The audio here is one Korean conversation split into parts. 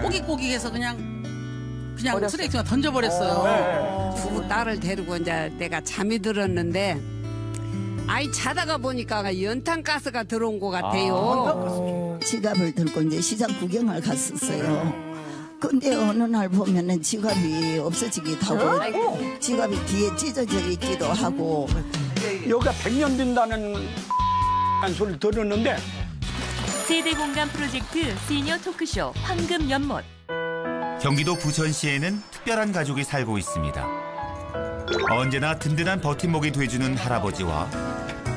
꼬깃꼬깃해서 그냥 쓰레기통에 던져버렸어요. 두 딸을 데리고 이제 내가 잠이 들었는데 아이 자다가 보니까 연탄가스가 들어온 것 같아요. 지갑을 들고 이제 시장 구경을 갔었어요. 근데 어느 날 보면은 지갑이 없어지기도 하고 지갑이 뒤에 찢어져 있기도 하고. 여기가 100년 된다는 소리를 들었는데 세대 공감 프로젝트 시니어 토크쇼 황금 연못. 경기도 부천시에는 특별한 가족이 살고 있습니다. 언제나 든든한 버팀목이 돼주는 할아버지와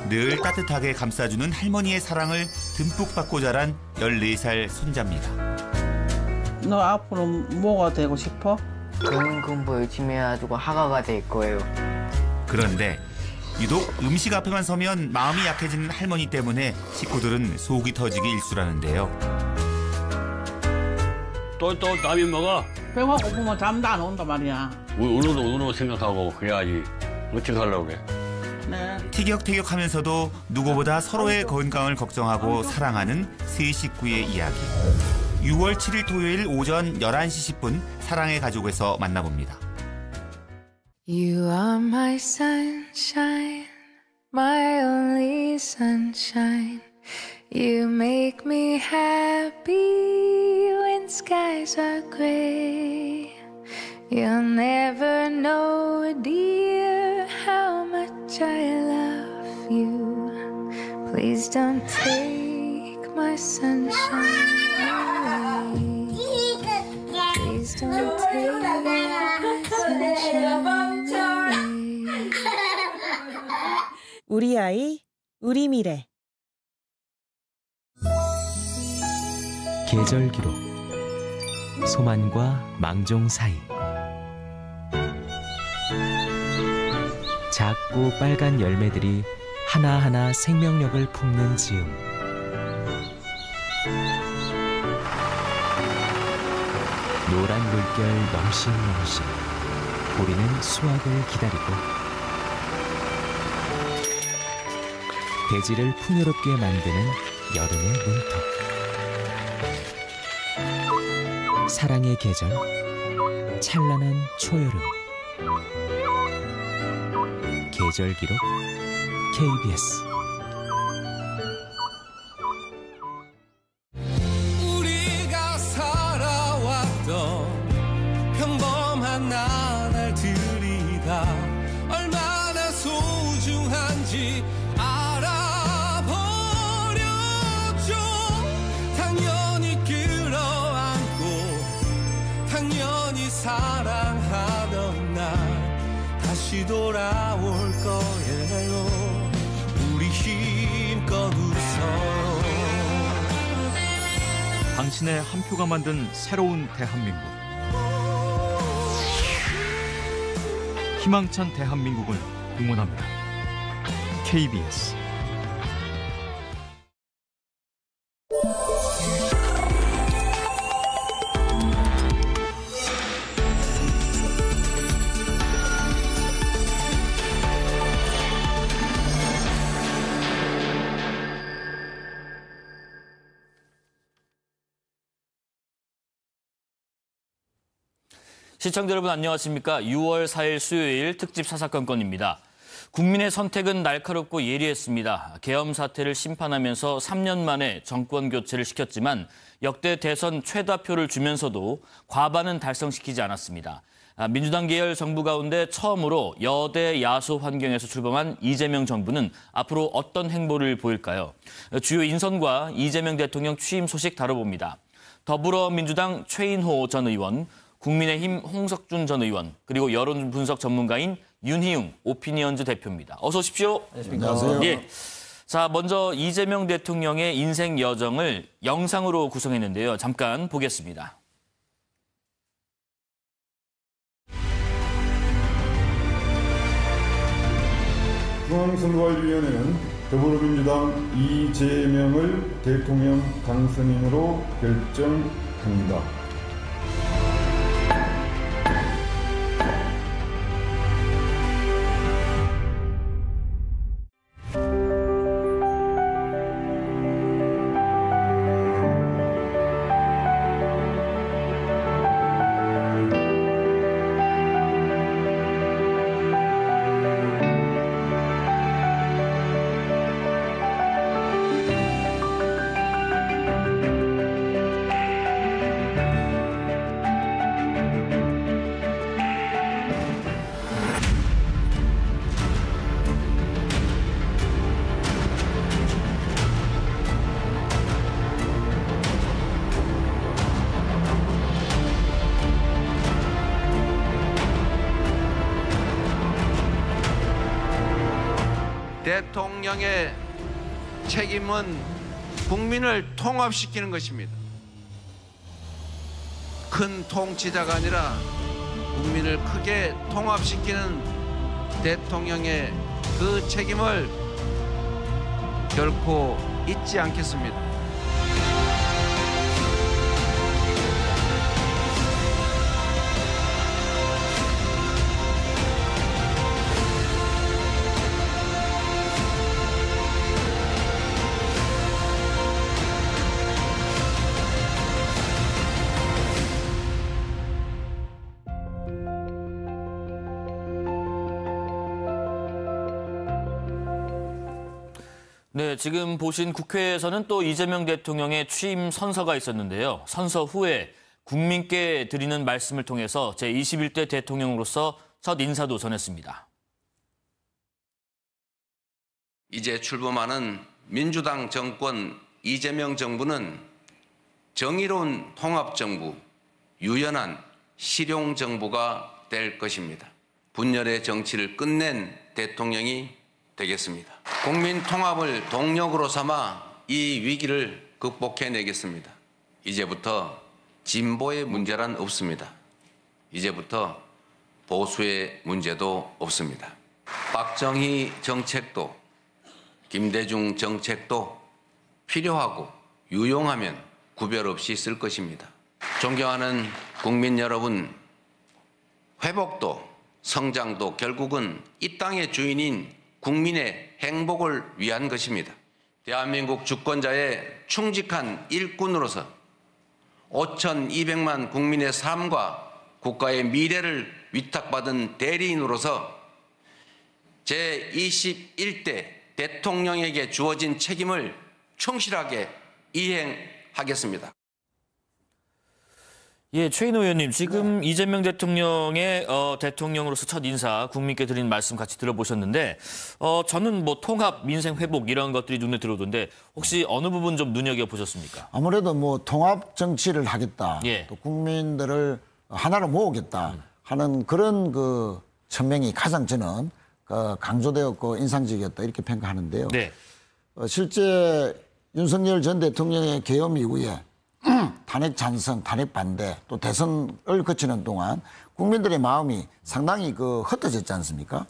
늘 따뜻하게 감싸주는 할머니의 사랑을 듬뿍 받고 자란 14살 손자입니다. 너 앞으로 뭐가 되고 싶어? 공부 열심히 해가지고 학아가 될 거예요. 그런데 유독 음식 앞에만 서면 마음이 약해지는 할머니 때문에 식구들은 속이 터지기 일쑤라는데요. 또 라면 먹어. 배가 고프면 잠도 안 온단 말이야. 오늘도 생각하고 그래야지. 어떻게 하려고 그래. 네. 티격태격하면서도 누구보다 서로의 건강을 걱정하고 사랑하는 세 식구의 이야기. 6월 7일 토요일 오전 11시 10분 사랑의 가족에서 만나봅니다. You are my sunshine, my only sunshine. You make me happy when skies are gray. You'll never know, dear, how much I love you. Please don't take my sunshine away. Please don't take my sunshine away. 우리 아이, 우리 미래. 계절 기록. 소만과 망종 사이. 작고 빨간 열매들이 하나하나 생명력을 품는 즈음. 노란 물결 넘실넘실. 우리는 수확을 기다리고 대지를 풍요롭게 만드는 여름의 문턱. 사랑의 계절, 찬란한 초여름. 계절 기록 KBS. 우리가 살아왔던 평범한 나날들이 다 얼마나 소중한지 알아버렸죠. 당연히 끌어안고 당연히 사랑하던 날 다시 돌아올 거예요. 우리 힘껏 웃어요. 당신의 한 표가 만든 새로운 대한민국. 희망찬 대한민국을 응원합니다. KBS. 시청자 여러분 안녕하십니까. 6월 4일 수요일 특집 사사건건입니다. 국민의 선택은 날카롭고 예리했습니다. 계엄 사태를 심판하면서 3년 만에 정권 교체를 시켰지만 역대 대선 최다표를 주면서도 과반은 달성시키지 않았습니다. 민주당 계열 정부 가운데 처음으로 여대 야소 환경에서 출범한 이재명 정부는 앞으로 어떤 행보를 보일까요? 주요 인선과 이재명 대통령 취임 소식 다뤄봅니다. 더불어민주당 최인호 전 의원, 국민의힘 홍석준 전 의원, 그리고 여론 분석 전문가인 윤희웅 오피니언즈 대표입니다. 어서 오십시오. 안녕하세요. 예. 자, 먼저 이재명 대통령의 인생 여정을 영상으로 구성했는데요. 잠깐 보겠습니다. 중앙선거관리위원회는 더불어민주당 이재명을 대통령 당선인으로 결정합니다. 대통령의 책임은 국민을 통합시키는 것입니다. 큰 통치자가 아니라 국민을 크게 통합시키는 대통령의 그 책임을 결코 잊지 않겠습니다. 네, 지금 보신 국회에서는 또 이재명 대통령의 취임 선서가 있었는데요. 선서 후에 국민께 드리는 말씀을 통해서 제21대 대통령으로서 첫 인사도 전했습니다. 이제 출범하는 민주당 정권 이재명 정부는 정의로운 통합정부, 유연한 실용정부가 될 것입니다. 분열의 정치를 끝낸 대통령이 되겠습니다. 국민 통합을 동력으로 삼아 이 위기를 극복해내겠습니다. 이제부터 진보의 문제란 없습니다. 이제부터 보수의 문제도 없습니다. 박정희 정책도 김대중 정책도 필요하고 유용하면 구별 없이 쓸 것입니다. 존경하는 국민 여러분, 회복도 성장도 결국은 이 땅의 주인인 국민의 행복을 위한 것입니다. 대한민국 주권자의 충직한 일꾼으로서 5,200만 국민의 삶과 국가의 미래를 위탁받은 대리인으로서 제21대 대통령에게 주어진 책임을 충실하게 이행하겠습니다. 예, 최인호 의원님, 지금 이재명 대통령의 대통령으로서 첫 인사 국민께 드린 말씀 같이 들어보셨는데 저는 뭐 통합, 민생 회복 이런 것들이 눈에 들어오던데 혹시 어느 부분 좀 눈여겨보셨습니까? 아무래도 뭐 통합 정치를 하겠다. 예. 또 국민들을 하나로 모으겠다 하는 그런 그 천명이 가장 저는 강조되었고 인상적이었다 이렇게 평가하는데요. 네. 실제 윤석열 전 대통령의 계엄 이후에 탄핵 찬성, 탄핵 반대, 또 대선을 거치는 동안 국민들의 마음이 상당히 흩어졌지 않습니까?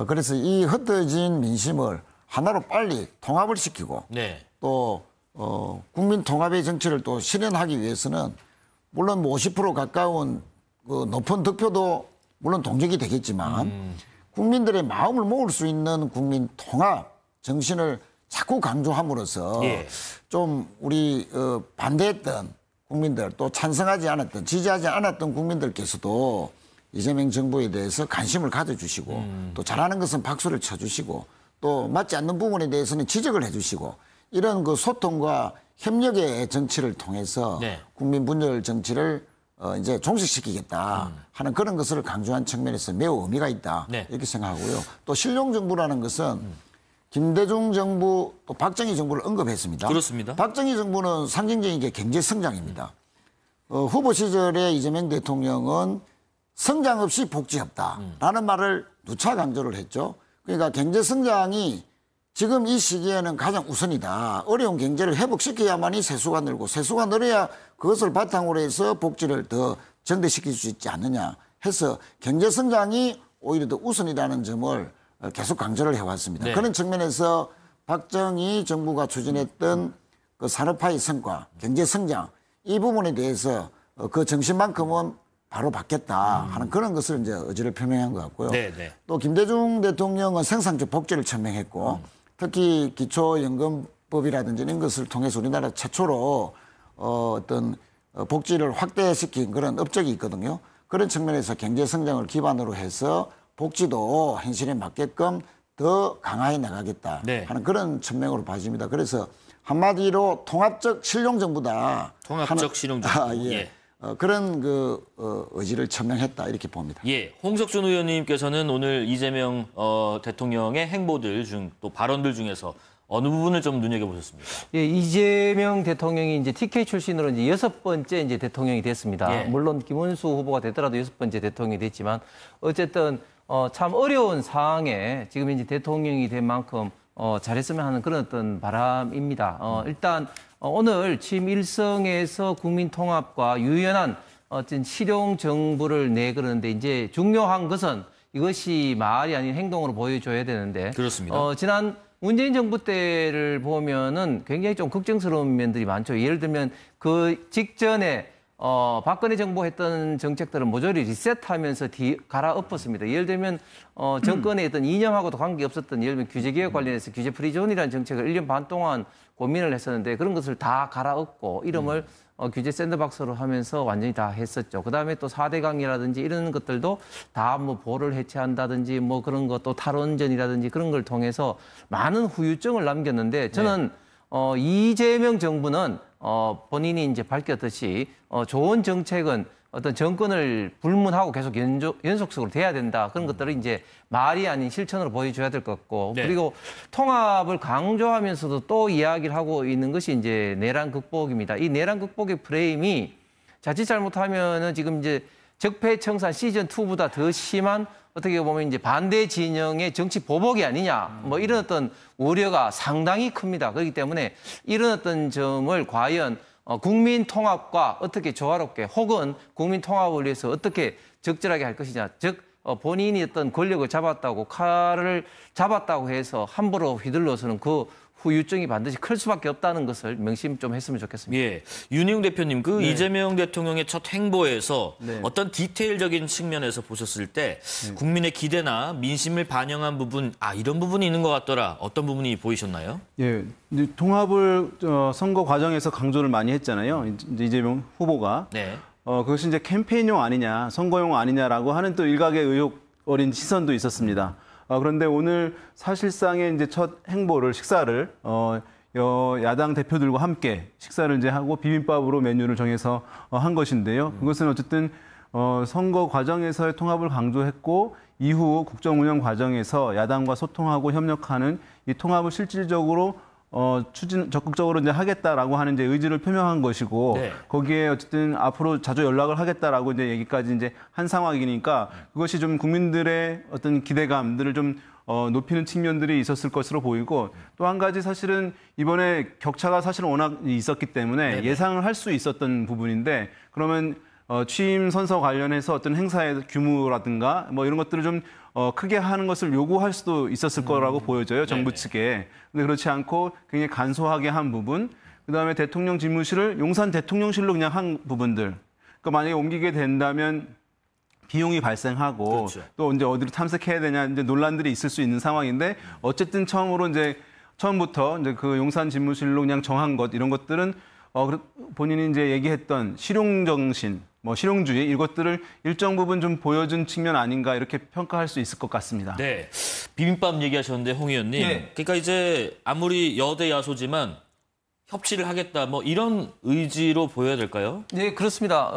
그래서 이 흩어진 민심을 하나로 빨리 통합을 시키고 네. 또 국민 통합의 정치를 또 실현하기 위해서는 물론 50% 가까운 높은 득표도 물론 동력이 되겠지만 국민들의 마음을 모을 수 있는 국민 통합 정신을 자꾸 강조함으로써 예. 좀 우리 반대했던 국민들 또 찬성하지 않았던 지지하지 않았던 국민들께서도 이재명 정부에 대해서 관심을 가져주시고 또 잘하는 것은 박수를 쳐주시고 또 맞지 않는 부분에 대해서는 지적을 해주시고 이런 소통과 협력의 정치를 통해서 네. 국민 분열 정치를 이제 종식시키겠다 하는 그런 것을 강조한 측면에서 매우 의미가 있다 네. 이렇게 생각하고요. 또 실용정부라는 것은 김대중 정부 또 박정희 정부를 언급했습니다. 그렇습니다. 박정희 정부는 상징적인 게 경제 성장입니다. 후보 시절에 이재명 대통령은 성장 없이 복지 없다라는 말을 누차 강조를 했죠. 그러니까 경제 성장이 지금 이 시기에는 가장 우선이다. 어려운 경제를 회복시켜야만이 세수가 늘고 세수가 늘어야 그것을 바탕으로 해서 복지를 더 정대시킬 수 있지 않느냐 해서 경제 성장이 오히려 더 우선이라는 점을 계속 강조를 해왔습니다. 네. 그런 측면에서 박정희 정부가 추진했던 그 산업화의 성과, 경제 성장 이 부분에 대해서 그 정신만큼은 바로 받겠다 하는 그런 것을 이제 의지를 표명한 것 같고요. 네, 네. 또 김대중 대통령은 생산적 복지를 천명했고 특히 기초연금법이라든지 이런 것을 통해서 우리나라 최초로 어떤 복지를 확대시킨 그런 업적이 있거든요. 그런 측면에서 경제 성장을 기반으로 해서 복지도 현실에 맞게끔 더 강화해 나가겠다 네. 하는 그런 천명으로 봐집니다. 그래서 한마디로 통합적 실용정부다. 통합적 실용정부. 예. 예. 그런 의지를 천명했다 이렇게 봅니다. 예, 홍석준 의원님께서는 오늘 이재명 대통령의 행보들 중 또 발언들 중에서 어느 부분을 좀 눈여겨보셨습니까? 예, 이재명 대통령이 이제 TK 출신으로 이제 6번째 이제 대통령이 됐습니다. 예. 물론 김문수 후보가 되더라도 6번째 대통령이 됐지만 어쨌든 참 어려운 상황에 지금 이제 대통령이 된 만큼 잘했으면 하는 그런 어떤 바람입니다. 일단 오늘 취임 일성에서 국민 통합과 유연한 어떤 실용 정부를 내그러는데 이제 중요한 것은 이것이 말이 아닌 행동으로 보여줘야 되는데 그렇습니다. 지난 문재인 정부 때를 보면은 굉장히 좀 걱정스러운 면들이 많죠. 예를 들면 그 직전에 박근혜 정부 했던 정책들은 모조리 리셋하면서 갈아엎었습니다. 예를 들면 정권의 어떤 이념하고도 관계없었던 예를 들면 규제개혁 관련해서 규제 프리존이라는 정책을 1년 반 동안 고민을 했었는데 그런 것을 다 갈아엎고 이름을 규제 샌드박스로 하면서 완전히 다 했었죠. 그다음에 또 4대 강이라든지 이런 것들도 다 뭐 보를 해체한다든지 뭐 그런 것 또 탈원전이라든지 그런 걸 통해서 많은 후유증을 남겼는데 저는 이재명 정부는 본인이 이제 밝혔듯이 좋은 정책은 어떤 정권을 불문하고 계속 연속적으로 돼야 된다. 그런 것들을 이제 말이 아닌 실천으로 보여줘야 될 것 같고 그리고 통합을 강조하면서도 또 이야기를 하고 있는 것이 이제 내란 극복입니다. 이 내란 극복의 프레임이 자칫 잘못하면은 지금 이제 적폐청산 시즌 2보다 더 심한 어떻게 보면 이제 반대 진영의 정치 보복이 아니냐 뭐 이런 어떤 우려가 상당히 큽니다. 그렇기 때문에 이런 어떤 점을 과연 국민 통합과 어떻게 조화롭게 혹은 국민 통합을 위해서 어떻게 적절하게 할 것이냐. 즉 본인이 어떤 권력을 잡았다고 칼을 잡았다고 해서 함부로 휘둘러서는 그 후유증이 반드시 클 수밖에 없다는 것을 명심 좀 했으면 좋겠습니다. 예, 윤희용 대표님, 그 이재명 대통령의 첫 행보에서 어떤 디테일적인 측면에서 보셨을 때 국민의 기대나 민심을 반영한 부분, 이런 부분이 있는 것 같더라. 어떤 부분이 보이셨나요? 예, 통합을 선거 과정에서 강조를 많이 했잖아요. 이제 이재명 후보가. 네. 그것이 이제 캠페인용 아니냐, 선거용 아니냐라고 하는 또 일각의 의혹 어린 시선도 있었습니다. 그런데 오늘 사실상의 이제 첫 행보를 식사를 야당 대표들과 함께 식사를 이제 하고 비빔밥으로 메뉴를 정해서 한 것인데요. 그것은 어쨌든 선거 과정에서의 통합을 강조했고 이후 국정 운영 과정에서 야당과 소통하고 협력하는 이 통합을 실질적으로 적극적으로 이제 하겠다라고 하는 이제 의지를 표명한 것이고 거기에 어쨌든 앞으로 자주 연락을 하겠다라고 이제 얘기까지 이제 한 상황이니까 그것이 좀 국민들의 어떤 기대감들을 좀 높이는 측면들이 있었을 것으로 보이고 또 한 가지 사실은 이번에 격차가 사실은 워낙 있었기 때문에 예상을 할 수 있었던 부분인데 그러면 취임 선서 관련해서 어떤 행사의 규모라든가 뭐 이런 것들을 좀 크게 하는 것을 요구할 수도 있었을 거라고 보여져요, 정부 측에. 근데 그렇지 않고 굉장히 간소하게 한 부분, 그다음에 대통령 집무실을 용산 대통령실로 그냥 한 부분들. 그러니까 만약에 옮기게 된다면 비용이 발생하고 또 이제 어디로 탐색해야 되냐 이제 논란들이 있을 수 있는 상황인데 어쨌든 처음부터 이제 그 용산 집무실로 그냥 정한 것 이런 것들은 본인이 이제 얘기했던 실용정신, 뭐 실용주의 이것들을 일정 부분 좀 보여준 측면 아닌가 이렇게 평가할 수 있을 것 같습니다. 네, 비빔밥 얘기하셨는데 홍 의원님, 그러니까 이제 아무리 여대 야소지만 협치를 하겠다 뭐 이런 의지로 보여야 될까요? 네, 그렇습니다.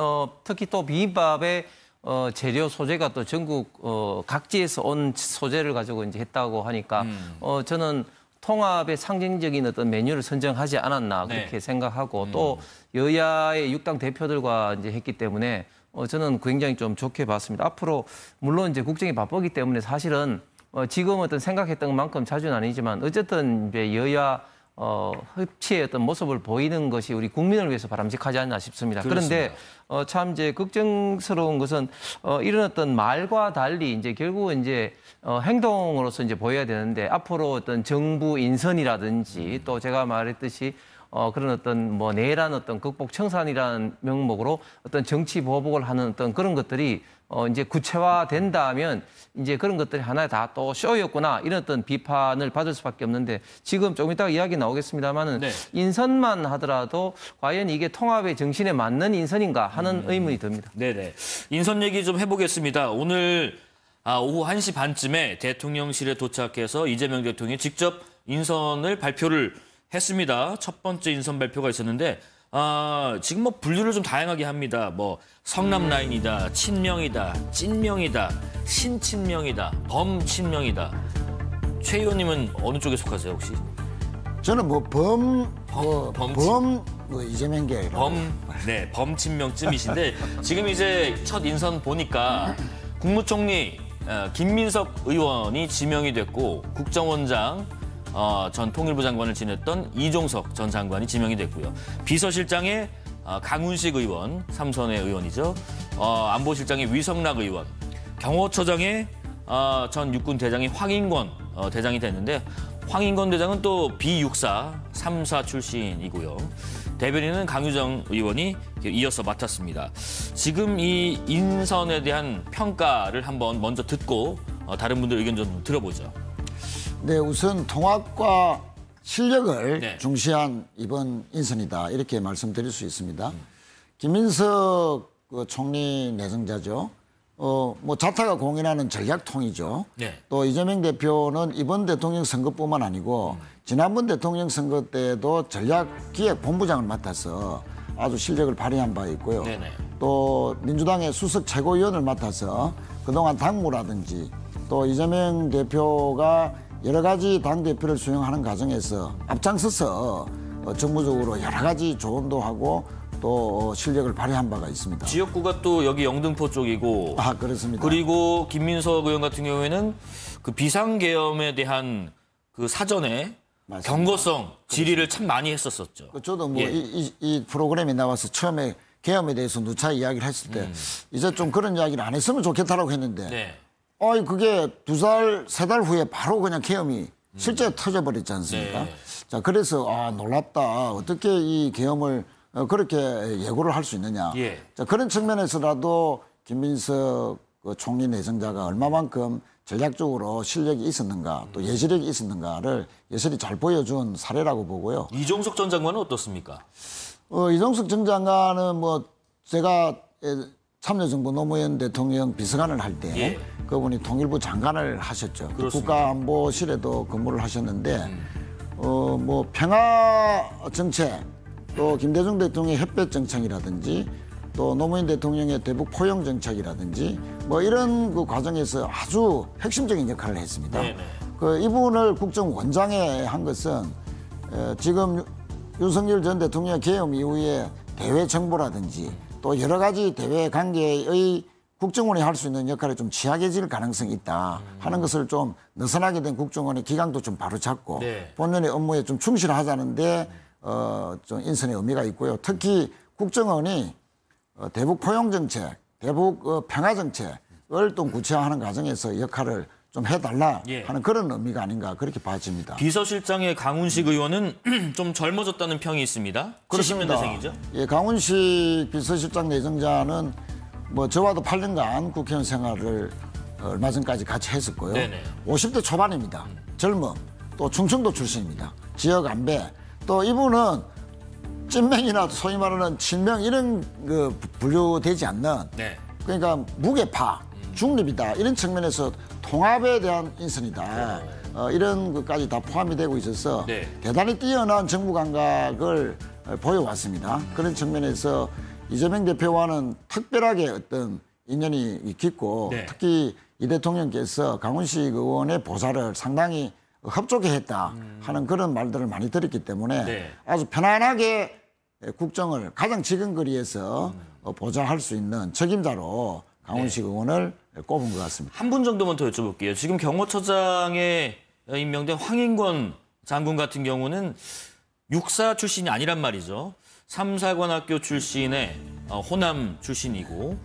특히 또 비빔밥의 재료 소재가 또 전국 각지에서 온 소재를 가지고 이제 했다고 하니까 저는 통합의 상징적인 어떤 메뉴를 선정하지 않았나 그렇게 생각하고 또 여야의 6당 대표들과 이제 했기 때문에 저는 굉장히 좀 좋게 봤습니다. 앞으로 물론 이제 국정이 바쁘기 때문에 사실은 지금 어떤 생각했던 만큼 자주는 아니지만 어쨌든 이제 여야 협치의 어떤 모습을 보이는 것이 우리 국민을 위해서 바람직하지 않나 싶습니다. 그렇습니다. 그런데 참 이제 걱정스러운 것은 이런 어떤 말과 달리 이제 결국은 이제 행동으로서 이제 보여야 되는데 앞으로 어떤 정부 인선이라든지 또 제가 말했듯이 그런 어떤 뭐 내란 어떤 극복 청산이라는 명목으로 어떤 정치 보복을 하는 어떤 그런 것들이 이제 구체화된다면 이제 그런 것들이 하나의 다 또 쇼였구나 이런 어떤 비판을 받을 수밖에 없는데 지금 조금 이따가 이야기 나오겠습니다만은 인선만 하더라도 과연 이게 통합의 정신에 맞는 인선인가 하는 의문이 듭니다. 네네. 인선 얘기 좀 해보겠습니다. 오늘 오후 1시 반쯤에 대통령실에 도착해서 이재명 대통령이 직접 인선을 발표를 했습니다. 첫 번째 인선 발표가 있었는데 지금 뭐 분류를 좀 다양하게 합니다. 뭐 성남 라인이다, 친명이다, 찐명이다, 신친명이다, 범친명이다. 최 의원님은 어느 쪽에 속하세요 혹시? 저는 이재명계 범친명쯤이신데 지금 이제 첫 인선 보니까 국무총리 김민석 의원이 지명이 됐고 국정원장 전 통일부 장관을 지냈던 이종석 전 장관이 지명이 됐고요. 비서실장에 강훈식 의원, 삼선의 의원이죠. 안보실장에 위성락 의원, 경호처장에 전 육군 대장이 황인권 대장이 됐는데 황인권 대장은 또 B64, 3사 출신이고요. 대변인은 강유정 의원이 이어서 맡았습니다. 지금 이 인선에 대한 평가를 한번 먼저 듣고 다른 분들 의견 좀 들어보죠. 네, 우선 통합과 실력을 중시한 이번 인선이다 이렇게 말씀드릴 수 있습니다. 김민석 총리 내정자죠. 뭐 자타가 공인하는 전략통이죠. 또 이재명 대표는 이번 대통령 선거뿐만 아니고 지난번 대통령 선거 때도 전략기획본부장을 맡아서 아주 실력을 발휘한 바 있고요. 또 민주당의 수석 최고위원을 맡아서 그동안 당무라든지 또 이재명 대표가 여러 가지 당대표를 수용하는 과정에서 앞장서서 정무적으로 여러 가지 조언도 하고 또 실력을 발휘한 바가 있습니다. 지역구가 또 여기 영등포 쪽이고. 그렇습니다. 그리고 김민석 의원 같은 경우에는 그 비상계엄에 대한 그 사전에 맞습니다. 경고성 질의를 참 많이 했었었죠. 저도 뭐 이 프로그램에 나와서 처음에 계엄에 대해서 누차 이야기를 했을 때 이제 좀 그런 이야기를 안 했으면 좋겠다라고 했는데 그게 2달, 3달 후에 바로 그냥 계엄이 실제 터져버렸지 않습니까? 자, 그래서 놀랍다. 어떻게 이 계엄을 그렇게 예고를 할 수 있느냐. 자, 그런 측면에서라도 김민석 총리 내정자가 얼마만큼 전략적으로 실력이 있었는가 또 예지력이 있었는가를 여실히 잘 보여준 사례라고 보고요. 이종석 전 장관은 어떻습니까? 이종석 전 장관은 뭐 제가 참여정부 노무현 대통령 비서관을 할 때 그분이 통일부 장관을 하셨죠. 국가안보실에도 근무를 하셨는데 뭐 평화 정책 또 김대중 대통령의 햇볕 정책이라든지 또 노무현 대통령의 대북 포용 정책이라든지 뭐 이런 그 과정에서 아주 핵심적인 역할을 했습니다. 그 이분을 국정원장에 한 것은 지금 윤석열 전 대통령 계엄 이후에 대외 정보라든지 또 여러 가지 대외 관계의 국정원이 할 수 있는 역할이 좀 취약해질 가능성이 있다 하는 것을 좀 느슨하게 된 국정원의 기강도 좀 바로잡고 본연의 업무에 좀 충실하자는데 좀 인선의 의미가 있고요. 특히 국정원이 대북 포용 정책, 대북 평화 정책을 또 구체화하는 과정에서 역할을 좀 해달라 하는 그런 의미가 아닌가 그렇게 봐집니다. 비서실장의 강훈식 의원은 좀 젊어졌다는 평이 있습니다. 그렇습니다. 70년대생이죠? 강훈식 비서실장 내정자는 뭐 저와도 8년간 국회의원 생활을 얼마 전까지 같이 했었고요. 50대 초반입니다. 젊음, 또 충청도 출신입니다. 지역 안배, 또 이분은 찐맹이나 소위 말하는 친명 이런 그 분류되지 않는 그러니까 무게파, 중립이다 이런 측면에서 통합에 대한 인선이다. 이런 것까지 다 포함이 되고 있어서 대단히 뛰어난 정부 감각을 보여왔습니다. 그런 측면에서 이재명 대표와는 특별하게 어떤 인연이 깊고 특히 이 대통령께서 강훈식 의원의 보좌를 상당히 협조게 했다 하는 그런 말들을 많이 들었기 때문에 아주 편안하게 국정을 가장 지근거리에서 보좌할 수 있는 책임자로 강훈식 의원을 꼽은 것 같습니다. 한 분 정도만 더 여쭤볼게요. 지금 경호처장에 임명된 황인권 장군 같은 경우는 육사 출신이 아니란 말이죠. 삼사관학교 출신의 호남 출신이고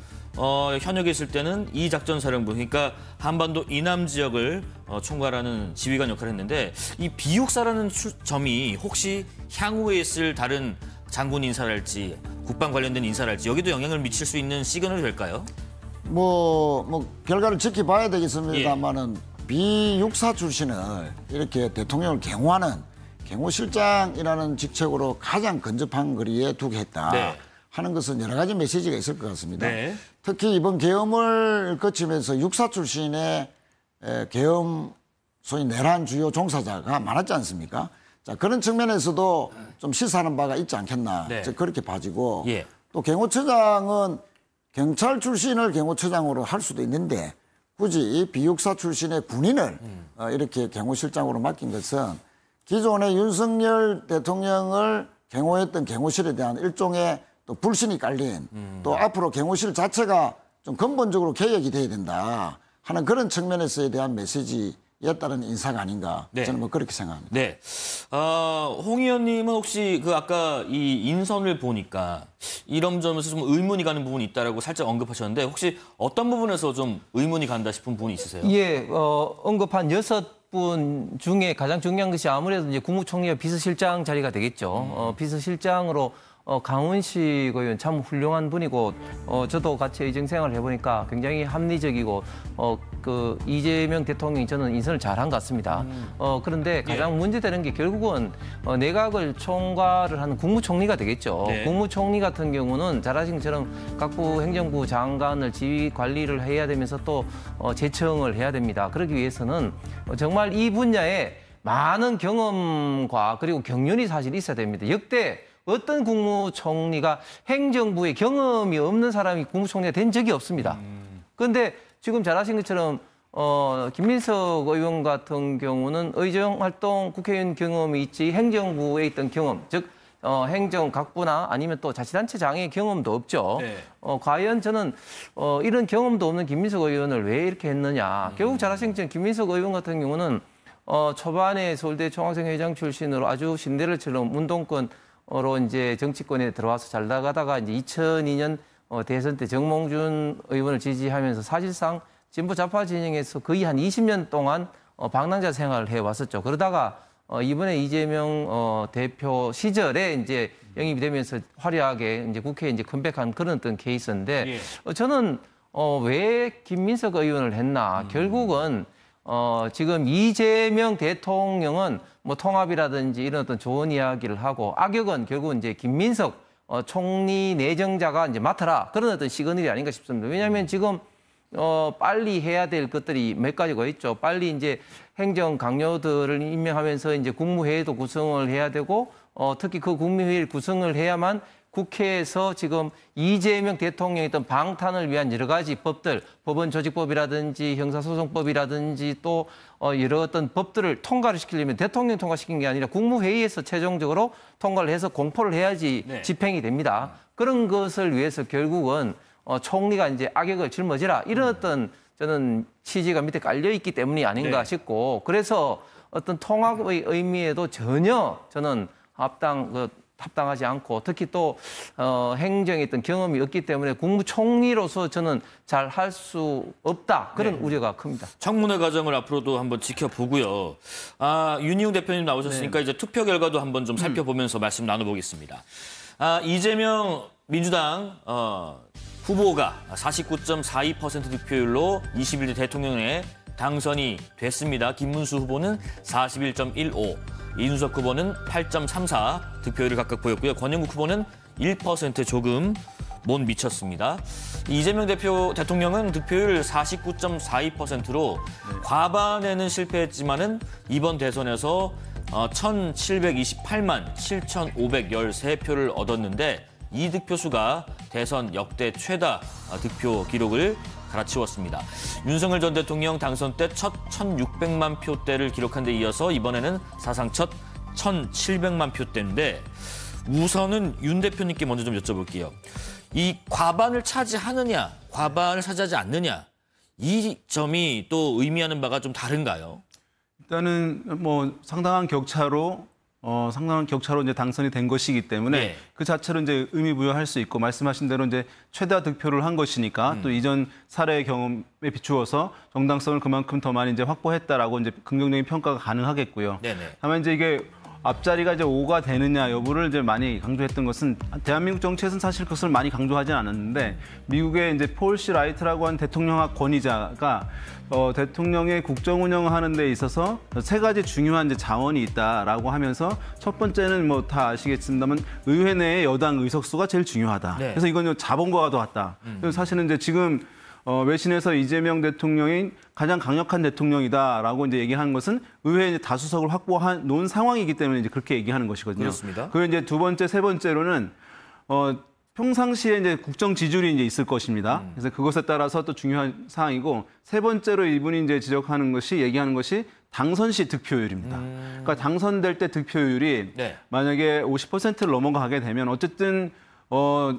현역에 있을 때는 이작전사령부, 그러니까 한반도 이남 지역을 총괄하는 지휘관 역할을 했는데 이 비육사라는 점이 혹시 향후에 있을 다른 장군 인사랄지 국방 관련된 인사랄지 여기도 영향을 미칠 수 있는 시그널이 될까요? 뭐 결과를 지켜봐야 되겠습니다만은 비육사 출신을 이렇게 대통령을 경호하는 경호실장이라는 직책으로 가장 근접한 거리에 두게 했다 하는 것은 여러 가지 메시지가 있을 것 같습니다. 특히 이번 계엄을 거치면서 육사 출신의 계엄 소위 내란 주요 종사자가 많았지 않습니까? 자, 그런 측면에서도 좀 시사하는 바가 있지 않겠나 그렇게 봐지고 또 경호처장은 경찰 출신을 경호처장으로 할 수도 있는데 굳이 비육사 출신의 군인을 이렇게 경호실장으로 맡긴 것은 기존의 윤석열 대통령을 경호했던 경호실에 대한 일종의 또 불신이 깔린 또 앞으로 경호실 자체가 좀 근본적으로 개혁이 돼야 된다 하는 그런 측면에서에 대한 메시지였다는 인사가 아닌가 네. 저는 뭐 그렇게 생각합니다. 네. 홍 의원님은 혹시 그 아까 이 인선을 보니까 이런 점에서 좀 의문이 가는 부분이 있다라고 살짝 언급하셨는데 혹시 어떤 부분에서 좀 의문이 간다 싶은 부분이 있으세요? 예, 언급한 6분 중에 가장 중요한 것이 아무래도 이제 국무총리와 비서실장 자리가 되겠죠. 비서실장으로 강훈식 의원 참 훌륭한 분이고 저도 같이 의정 생활을 해보니까 굉장히 합리적이고 그 이재명 대통령이 저는 인선을 잘한 것 같습니다. 그런데 가장 문제되는 게 결국은 내각을 총괄을 하는 국무총리가 되겠죠. 네. 국무총리 같은 경우는 잘 아신 것처럼 각부 행정부 장관을 지휘 관리를 해야 되면서 또 제청을 해야 됩니다. 그러기 위해서는 정말 이 분야에 많은 경험과 그리고 경륜이 사실 있어야 됩니다. 역대 어떤 국무총리가 행정부에 경험이 없는 사람이 국무총리가 된 적이 없습니다. 그런데 지금 잘 아신 것처럼 김민석 의원 같은 경우는 의정활동 국회의원 경험이 있지 행정부에 있던 경험, 즉 행정각부나 아니면 또 자치단체장의 경험도 없죠. 네. 과연 저는 이런 경험도 없는 김민석 의원을 왜 이렇게 했느냐. 결국 잘 아신 것처럼 김민석 의원 같은 경우는 초반에 서울대 총학생회장 출신으로 아주 신데렐처럼 운동권으로 이제 정치권에 들어와서 잘 나가다가 이제 2002년 대선 때 정몽준 의원을 지지하면서 사실상 진보 좌파 진영에서 거의 한 20년 동안 방랑자 생활을 해왔었죠. 그러다가 이번에 이재명 대표 시절에 이제 영입이 되면서 화려하게 이제 국회에 이제 컴백한 그런 어떤 케이스인데 저는 왜 김민석 의원을 했나? 결국은 지금 이재명 대통령은 뭐 통합이라든지 이런 어떤 좋은 이야기를 하고 악역은 결국은 이제 김민석 총리 내정자가 이제 맡아라 그런 어떤 시그널이 아닌가 싶습니다. 왜냐하면 지금 빨리 해야 될 것들이 몇 가지가 있죠. 빨리 이제 행정 강요들을 임명하면서 이제 국무회의도 구성을 해야 되고 특히 그 국무회의를 구성을 해야만 국회에서 지금 이재명 대통령의 어떤 방탄을 위한 여러 가지 법들, 법원조직법이라든지 형사소송법이라든지 또 여러 어떤 법들을 통과를 시키려면 대통령이 통과시킨 게 아니라 국무회의에서 최종적으로 통과를 해서 공포를 해야지 집행이 됩니다. 그런 것을 위해서 결국은 총리가 이제 악역을 짊어지라 이런 어떤 저는 취지가 밑에 깔려 있기 때문이 아닌가 싶고 그래서 어떤 통합의 의미에도 전혀 저는 합당하지 않고 특히 또 행정에 있던 경험이 없기 때문에 국무총리로서 저는 잘 할 수 없다 그런 우려가 큽니다. 청문회 과정을 앞으로도 한번 지켜보고요. 윤희웅 대표님 나오셨으니까 이제 투표 결과도 한번 좀 살펴보면서 말씀 나눠보겠습니다. 이재명 민주당 후보가 49.42% 득표율로 21대 대통령에 당선이 됐습니다. 김문수 후보는 41.15%, 이준석 후보는 8.34% 득표율을 각각 보였고요. 권영국 후보는 1% 조금 못 미쳤습니다. 이재명 대통령은 득표율 49.42%로 과반에는 실패했지만은 이번 대선에서 1,728만 7,513표를 얻었는데 이 득표수가 대선 역대 최다 득표 기록을 갈아치웠습니다. 윤석열 전 대통령 당선 때 첫 1,600만 표대를 기록한 데 이어서 이번에는 사상 첫 1,700만 표대인데 우선은 윤 대표님께 먼저 좀 여쭤볼게요. 이 과반을 차지하느냐, 과반을 차지하지 않느냐 이 점이 또 의미하는 바가 좀 다른가요? 일단은 뭐 상당한 격차로 이제 당선이 된 것이기 때문에 그 자체로 이제 의미 부여할 수 있고 말씀하신 대로 이제 최다 득표를 한 것이니까 또 이전 사례 경험에 비추어서 정당성을 그만큼 더 많이 이제 확보했다라고 이제 긍정적인 평가가 가능하겠고요. 다만 이제 이게 앞자리가 이제 5가 되느냐 여부를 이제 많이 강조했던 것은 대한민국 정치에서는 사실 그것을 많이 강조하지 않았는데 미국의 이제 폴 씨 라이트라고 하는 대통령학 권위자가 대통령의 국정 운영하는 데 있어서 세 가지 중요한 이제 자원이 있다라고 하면서 첫 번째는 뭐 다 아시겠습니다만 의회 내의 여당 의석수가 제일 중요하다. 그래서 이건 자본과도 같다. 그래서 사실은 이제 지금 외신에서 이재명 대통령이 가장 강력한 대통령이다라고 이제 얘기하는 것은 의회의 다수석을 확보한 놓은 상황이기 때문에 이제 그렇게 얘기하는 것이거든요. 그렇습니다. 그리고 이제 두 번째, 세 번째로는 평상시에 이제 국정 지지율이 이제 있을 것입니다. 그래서 그것에 따라서 또 중요한 사항이고 세 번째로 이분이 이제 지적하는 것이 얘기하는 것이 당선 시 득표율입니다. 그러니까 당선될 때 득표율이 만약에 50%를 넘어가게 되면 어쨌든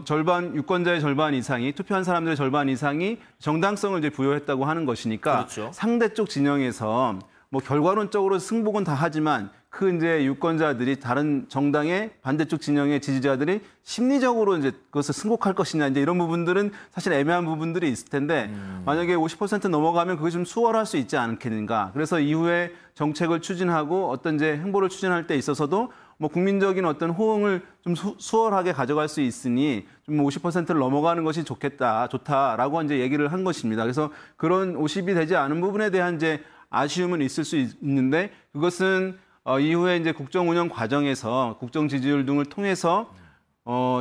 절반 유권자의 절반 이상이 투표한 사람들의 절반 이상이 정당성을 이제 부여했다고 하는 것이니까 그렇죠. 상대 쪽 진영에서 뭐 결과론적으로 승복은 다 하지만 그 이제 유권자들이 다른 정당의 반대쪽 진영의 지지자들이 심리적으로 이제 그것을 승복할 것이냐 이제 이런 부분들은 사실 애매한 부분들이 있을 텐데 만약에 50% 넘어가면 그게 좀 수월할 수 있지 않겠는가. 그래서 이후에 정책을 추진하고 어떤 이제 행보를 추진할 때 있어서도 뭐 국민적인 어떤 호응을 좀 수월하게 가져갈 수 있으니 좀 50%를 넘어가는 것이 좋다라고 이제 얘기를 한 것입니다. 그래서 그런 50이 되지 않은 부분에 대한 이제 아쉬움은 있을 수 있는데 그것은 이후에 이제 국정 운영 과정에서 국정 지지율 등을 통해서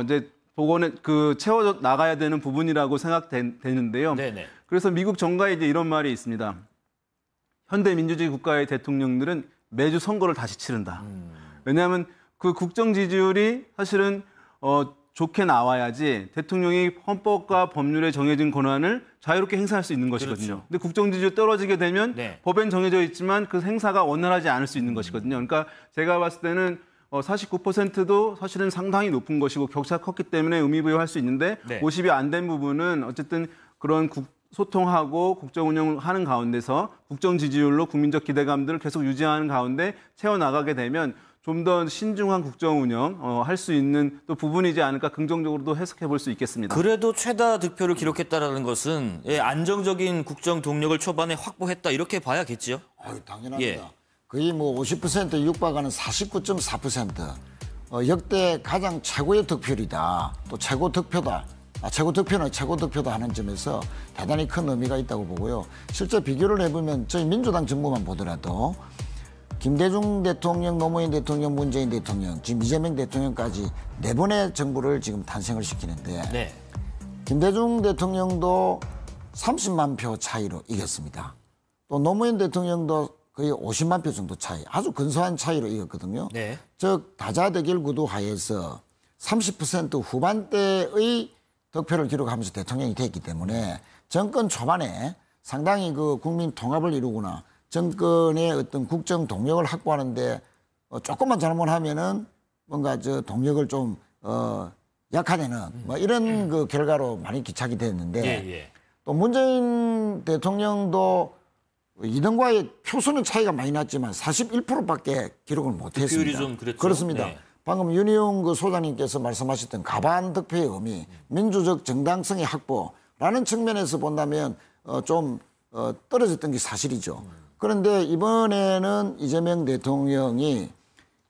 이제 복원에 채워 나가야 되는 부분이라고 생각되는데요. 네네. 그래서 미국 정가에 이제 이런 말이 있습니다. 현대 민주주의 국가의 대통령들은 매주 선거를 다시 치른다. 왜냐하면 그 국정 지지율이 사실은 좋게 나와야지 대통령이 헌법과 법률에 정해진 권한을 자유롭게 행사할 수 있는 것이거든요. 그렇죠. 근데 국정 지지율이 떨어지게 되면 네. 법엔 정해져 있지만 그 행사가 원활하지 않을 수 있는 것이거든요. 그러니까 제가 봤을 때는 49%도 사실은 상당히 높은 것이고 격차가 컸기 때문에 의미부여할 수 있는데 네. 50이 안 된 부분은 어쨌든 그런 소통하고 국정 운영을 하는 가운데서 국정 지지율로 국민적 기대감들을 계속 유지하는 가운데 채워나가게 되면 좀 더 신중한 국정 운영 할 수 있는 또 부분이지 않을까 긍정적으로도 해석해 볼 수 있겠습니다. 그래도 최다 득표를 기록했다라는 것은 안정적인 국정 동력을 초반에 확보했다 이렇게 봐야겠죠? 당연합니다. 예. 거의 뭐 50% 육박하는 49.4%. 역대 가장 최고의 득표율이다. 또 최고 득표다. 최고 득표는 최고 득표다 하는 점에서 대단히 큰 의미가 있다고 보고요. 실제 비교를 해보면 저희 민주당 정부만 보더라도 김대중 대통령, 노무현 대통령, 문재인 대통령, 지금 이재명 대통령까지 4번의 정부를 지금 탄생을 시키는데 네. 김대중 대통령도 30만 표 차이로 이겼습니다. 또 노무현 대통령도 거의 50만 표 정도 차이, 아주 근소한 차이로 이겼거든요. 네. 즉 다자대결 구도 하에서 30% 후반대의 득표를 기록하면서 대통령이 됐기 때문에 정권 초반에 상당히 그 국민 통합을 이루거나 정권의 어떤 국정 동력을 확보하는데 조금만 잘못하면은 뭔가 저 동력을 좀 약화되는 뭐 이런 그 결과로 많이 기착이 됐는데 또 문재인 대통령도 이등과의 표수는 차이가 많이 났지만 41%밖에 기록을 못했습니다. 득표율이 좀 그랬죠. 그렇습니다. 네. 방금 윤희용 그 소장님께서 말씀하셨던 가반 득표의 의미, 민주적 정당성의 확보라는 측면에서 본다면 좀 떨어졌던 게 사실이죠. 그런데 이번에는 이재명 대통령이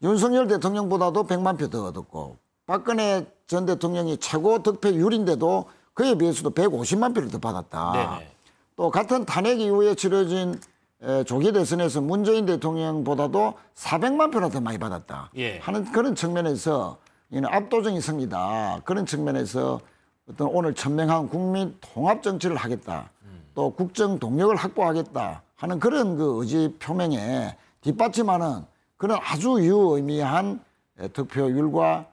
윤석열 대통령보다도 100만 표 더 얻었고 박근혜 전 대통령이 최고 득표율인데도 그에 비해서도 150만 표를 더 받았다. 네네. 또 같은 탄핵 이후에 치러진 조기 대선에서 문재인 대통령보다도 400만 표나 더 많이 받았다. 예. 하는 그런 측면에서 이는 압도적인 승리다. 그런 측면에서 어떤 오늘 천명한 국민 통합 정치를 하겠다. 또 국정 동력을 확보하겠다 하는 그런 그 의지 표명에 뒷받침하는 그런 아주 유의미한 득표율과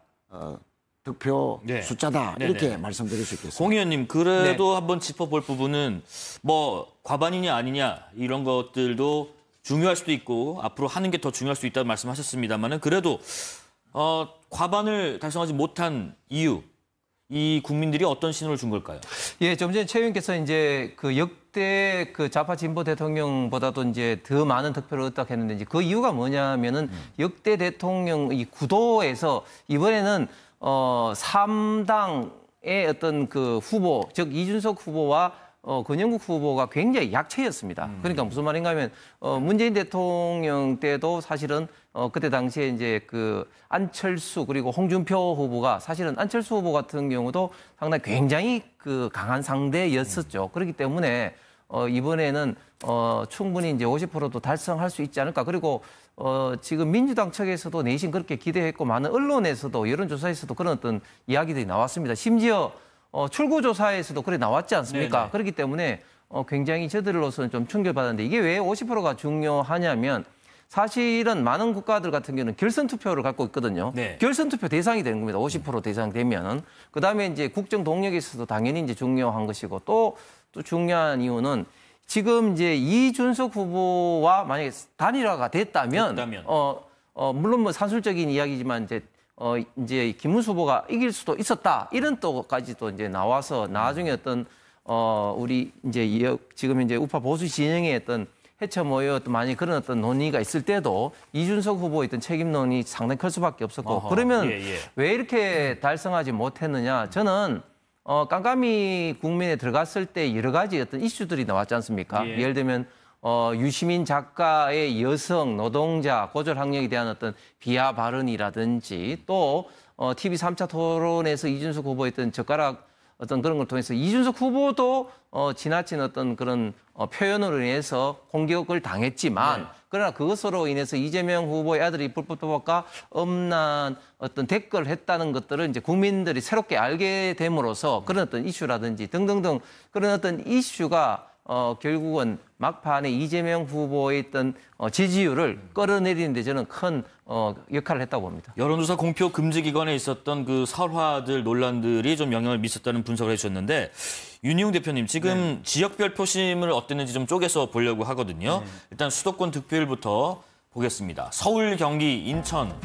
득표 네. 숫자다. 네네. 이렇게 말씀드릴 수 있겠습니다. 공 의원님, 그래도 한번 짚어볼 부분은 뭐 과반이냐 아니냐 이런 것들도 중요할 수도 있고 앞으로 하는 게 더 중요할 수 있다는 말씀하셨습니다만은 그래도 과반을 달성하지 못한 이유, 이 국민들이 어떤 신호를 준 걸까요? 예, 좀 전에 최 의원께서 이제 그 역대 그 좌파 진보 대통령보다도 이제 더 많은 득표를 얻었다고 했는데 이제 그 이유가 뭐냐면은 역대 대통령 이 구도에서 이번에는 3당의 어떤 그 후보, 즉 이준석 후보와 권영국 후보가 굉장히 약체였습니다. 그러니까 무슨 말인가 하면 문재인 대통령 때도 사실은 그때 당시에 이제 그 안철수 그리고 홍준표 후보가 사실은 안철수 후보 같은 경우도 상당히 굉장히 그 강한 상대였었죠. 그렇기 때문에 이번에는 충분히 이제 50%도 달성할 수 있지 않을까. 그리고 지금 민주당 측에서도 내심 그렇게 기대했고 많은 언론에서도 여론조사에서도 그런 어떤 이야기들이 나왔습니다. 심지어 출구조사에서도 그래 나왔지 않습니까? 네네. 그렇기 때문에 굉장히 저들로서는 좀 충격받았는데 이게 왜 50%가 중요하냐면 사실은 많은 국가들 같은 경우는 결선 투표를 갖고 있거든요. 네. 결선 투표 대상이 되는 겁니다. 50% 대상 되면은. 그다음에 이제 국정 동력에 있어서도 당연히 이제 중요한 것이고 또 중요한 이유는 지금 이제 이준석 후보와 만약에 단일화가 됐다면 물론 뭐 산술적인 이야기지만 이제 이제 김문수 후보가 이길 수도 있었다 이런 또까지도 이제 나와서 나중에 어떤 우리 이제 지금 이제 우파 보수 진영의 어떤 해쳐 모여 어떤 많이 그런 어떤 논의가 있을 때도 이준석 후보의 어떤 책임론이 상당히 클 수밖에 없었고 그러면 왜 이렇게 달성하지 못했느냐? 저는 깜깜이 국민에 들어갔을 때 여러 가지 어떤 이슈들이 나왔지 않습니까? 예를 들면 유시민 작가의 여성, 노동자, 고졸 학력에 대한 어떤 비하 발언이라든지 또 TV 3차 토론에서 이준석 후보의 어떤 젓가락 어떤 그런 걸 통해서 이준석 후보도 지나친 어떤 그런 표현으로 인해서 공격을 당했지만 그러나 그것으로 인해서 이재명 후보의 아들이 불법도박과 엄난 어떤 댓글을 했다는 것들을 이제 국민들이 새롭게 알게 됨으로써 그런 어떤 이슈라든지 등등등 그런 어떤 이슈가 결국은 막판에 이재명 후보의 있던 지지율을 끌어내리는 데 저는 큰 역할을 했다고 봅니다. 여론조사 공표 금지 기관에 있었던 그 설화들 논란들이 좀 영향을 미쳤다는 분석을 해주셨는데 윤희용 대표님 지금 지역별 표심을 어땠는지 좀 쪼개서 보려고 하거든요. 일단 수도권 득표율부터 보겠습니다. 서울, 경기, 인천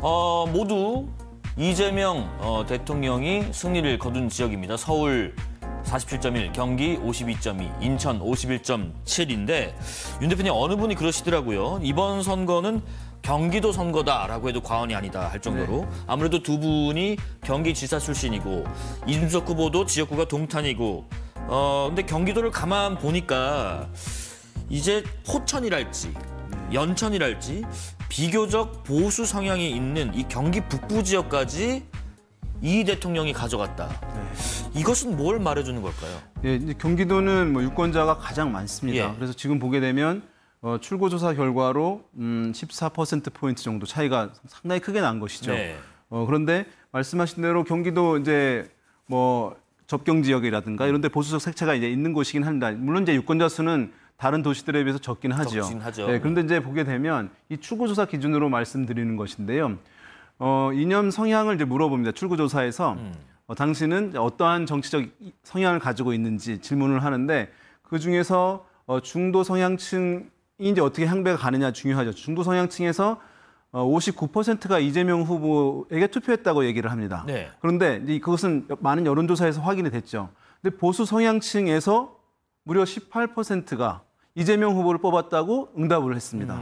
모두 이재명 대통령이 승리를 거둔 지역입니다. 서울 47.1, 경기 52.2, 인천 51.7인데 윤 대표님 어느 분이 그러시더라고요. 이번 선거는 경기도 선거다라고 해도 과언이 아니다 할 정도로 아무래도 두 분이 경기지사 출신이고 이준석 후보도 지역구가 동탄이고 근데 경기도를 가만 보니까 이제 포천이랄지 연천이랄지 비교적 보수 성향이 있는 이 경기 북부 지역까지 이 대통령이 가져갔다. 이것은 뭘 말해주는 걸까요? 네, 이제 경기도는 뭐 유권자가 가장 많습니다. 그래서 지금 보게 되면 출구조사 결과로 14%포인트 정도 차이가 상당히 크게 난 것이죠. 그런데 말씀하신 대로 경기도 이제 뭐 접경 지역이라든가 이런 데 보수적 색채가 이제 있는 곳이긴 합니다. 물론 이제 유권자 수는 다른 도시들에 비해서 적긴 하죠. 네, 그런데 이제 보게 되면 이 출구조사 기준으로 말씀드리는 것인데요. 이념 성향을 이제 물어봅니다. 출구조사에서 당신은 어떠한 정치적 성향을 가지고 있는지 질문을 하는데 그 중에서 중도 성향층이 이제 어떻게 향배가 가느냐 중요하죠. 중도 성향층에서 59%가 이재명 후보에게 투표했다고 얘기를 합니다. 그런데 이제 그것은 많은 여론조사에서 확인이 됐죠. 근데 보수 성향층에서 무려 18%가 이재명 후보를 뽑았다고 응답을 했습니다.